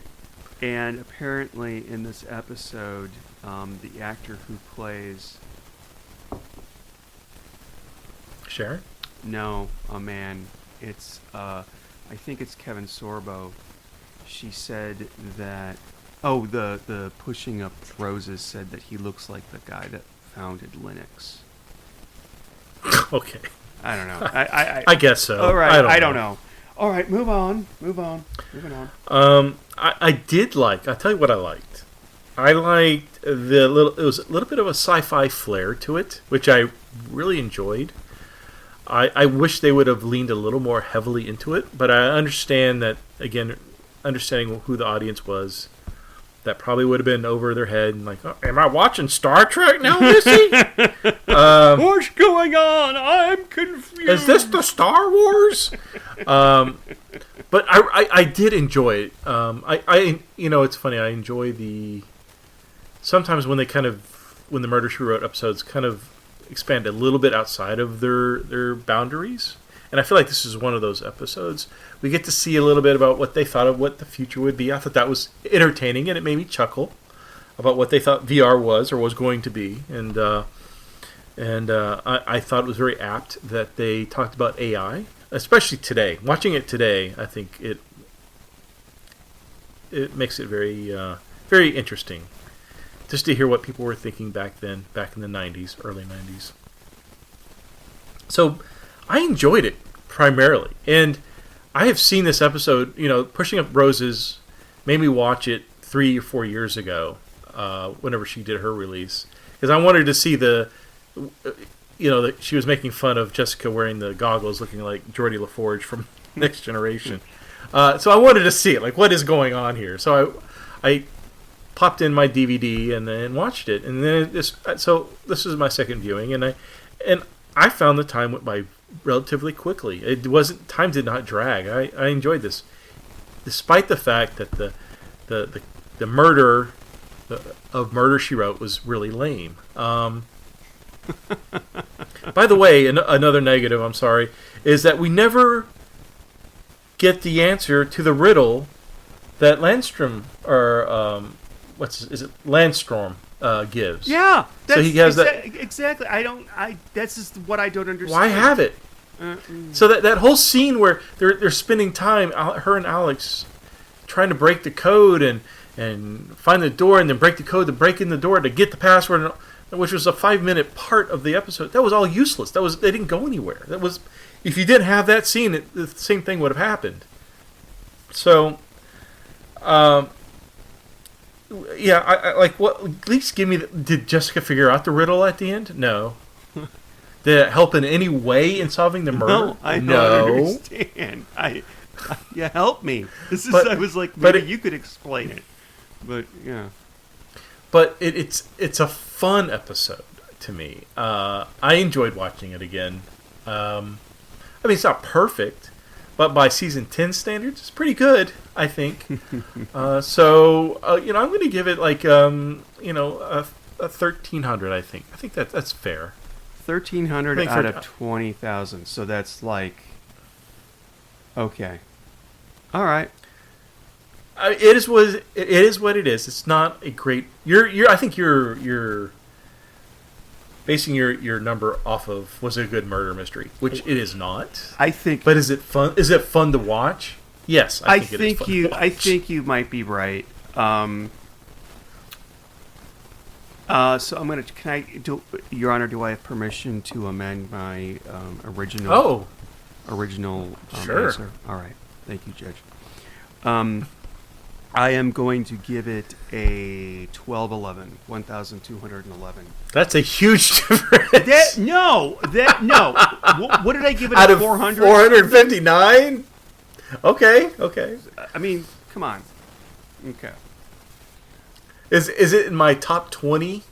And apparently in this episode, the actor who plays... Sharon? No, oh man, it's, I think it's Kevin Sorbo. She said that, the Pushing Up Roses said that he looks like the guy that founded Linux. Okay. I don't know. I guess so. All right, I don't know. All right, moving on. Moving on. I did like. I'll tell you what I liked. I liked it was a little bit of a sci-fi flair to it, which I really enjoyed. I wish they would have leaned a little more heavily into it, but I understand that, again, understanding who the audience was, that probably would have been over their head and like, oh, am I watching Star Trek now, Missy? What's going on? I'm confused. Is this the Star Wars? But I did enjoy it. It's funny. I enjoy sometimes when when the Murder, She Wrote episodes kind of expand a little bit outside of their boundaries. And I feel like this is one of those episodes. We get to see a little bit about what they thought of what the future would be. I thought that was entertaining, and it made me chuckle about what they thought VR was or was going to be. And I thought it was very apt that they talked about AI, especially today. Watching it today, I think it makes it very very interesting just to hear what people were thinking back then, back in the 90s, early 90s. So I enjoyed it primarily. And I have seen this episode, Pushing Up Roses made me watch it 3 or 4 years ago, whenever she did her release. Because I wanted to see she was making fun of Jessica wearing the goggles looking like Geordie LaForge from Next Generation. So I wanted to see it, like what is going on here. So I popped in my DVD and then watched it. And then this is my second viewing, and I found the time went by relatively quickly. Time did not drag. I enjoyed this, despite the fact that the murder of Murder, She Wrote was really lame. By the way, another negative, I'm sorry, is that we never get the answer to the riddle that Landstrom Landstorm gives. Yeah, so he has that exactly. That's just what I don't understand. Why have it? So that whole scene where they're spending time, her and Alex, trying to break the code and find the door, and then break the code to break in the door to get the password, which was a 5-minute part of the episode. That was all useless. They didn't go anywhere. If you didn't have that scene, the same thing would have happened. So, yeah, I like what. At least give me. Did Jessica figure out the riddle at the end? No. Did it help in any way in solving the murder? No, I don't understand. Yeah, help me. I was like, maybe you could explain it. But yeah. But it's a fun episode to me. I enjoyed watching it again. I mean, it's not perfect, but by season 10 standards, it's pretty good, I think. I'm going to give it like a 1300. I think that's fair. 1,300 out of 20,000. So that's like, okay, all right. It is what it is. It's not a great. I think you're basing your number off of was it a good murder mystery, which it is not. I think. But is it fun? Is it fun to watch? Yes, I think it is fun to watch. I think you might be right. So I'm gonna. Can I do, Your Honor? Do I have permission to amend my original? Original sure. Answer? All right. Thank you, Judge. I am going to give it a 1,211. That's a huge difference. No. What did I give it? Out of 400? 459. Okay. I mean, come on. Okay. Is it in my top 20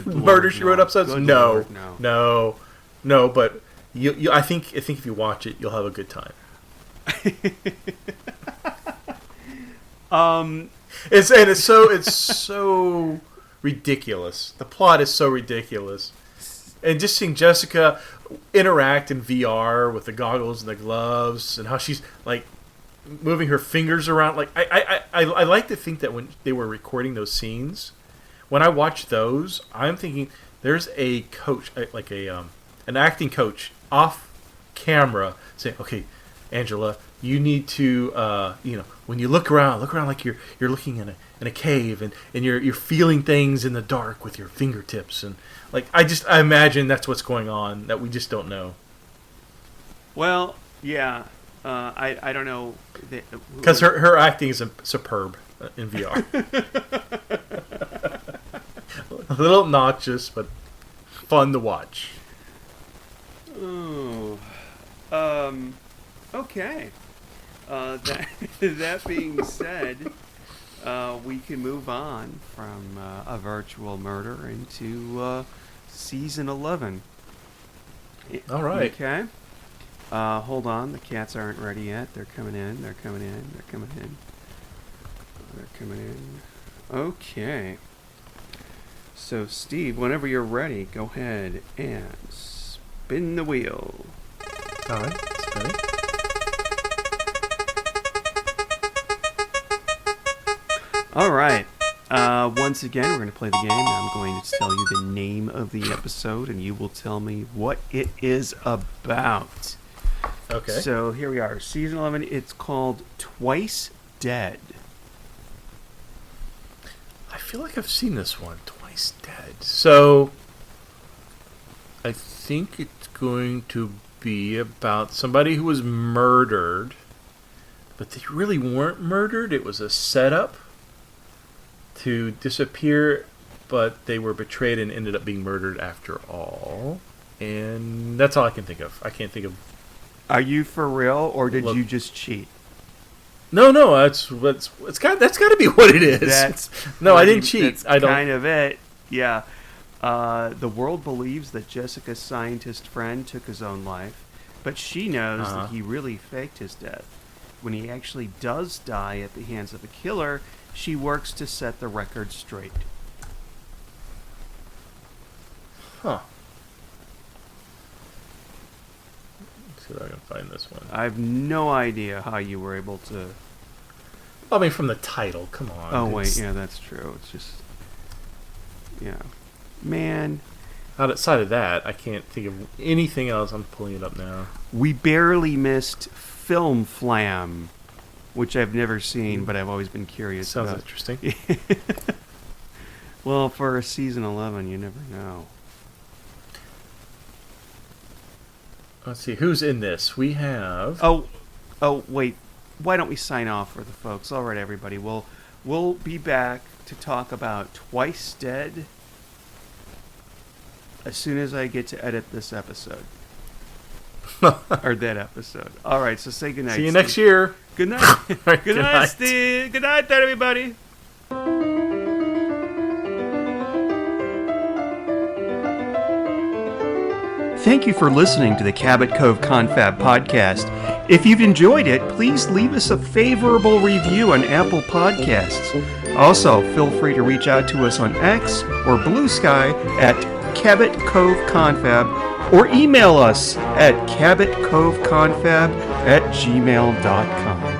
Murder, She Wrote episodes? No. But I think if you watch it, you'll have a good time. It's so ridiculous. The plot is so ridiculous, and just seeing Jessica interact in VR with the goggles and the gloves, and how she's like moving her fingers around. Like I like to think that when they were recording those scenes, when I watch those, I'm thinking there's a coach, like an acting coach off camera saying, "Okay, Angela, you need to, when you look around like you're looking in a cave, and you're feeling things in the dark with your fingertips." And like I imagine that's what's going on that we just don't know. Well, yeah. I don't know. Because her acting is superb in VR. A little obnoxious, but fun to watch. Oh. Okay. That being said, we can move on from a virtual murder into season 11. All right. Okay. Hold on. The cats aren't ready yet. They're coming in. Okay. So, Steve, whenever you're ready, go ahead and spin the wheel. All right. Spin it. All right. Once again, we're going to play the game. I'm going to tell you the name of the episode, and you will tell me what it is about. Okay. So here we are. Season 11. It's called Twice Dead. I feel like I've seen this one. Twice Dead. So I think it's going to be about somebody who was murdered, but they really weren't murdered. It was a setup to disappear, but they were betrayed and ended up being murdered after all. And that's all I can think of. I can't think of. Are you for real, or did you just cheat? No, that's got to be what it is. I didn't cheat. That's I don't. kind of it. Yeah. The world believes that Jessica's scientist friend took his own life, but she knows that he really faked his death. When he actually does die at the hands of a killer, she works to set the record straight. Huh. Let's see if I can find this one. I have no idea how you were able to... I mean, from the title, come on. Oh, wait, yeah, that's true. It's just... Yeah. Man. Outside of that, I can't think of anything else. I'm pulling it up now. We barely missed Film Flam, which I've never seen, but I've always been curious Sounds about. interesting. Well, for a season 11, you never know. Let's see, who's in this? We have... Oh, wait. Why don't we sign off for the folks? All right, everybody. We'll be back to talk about Twice Dead as soon as I get to edit this episode. Or that episode. All right, so say goodnight. See you Steve. next year. Good night. Right, Good night, Steve. Good night, everybody. Thank you for listening to the Cabot Cove Confab podcast. If you've enjoyed it, please leave us a favorable review on Apple Podcasts. Also, feel free to reach out to us on X or Blue Sky at Cabot Cove Confab, or email us at cabotcoveconfab@gmail.com.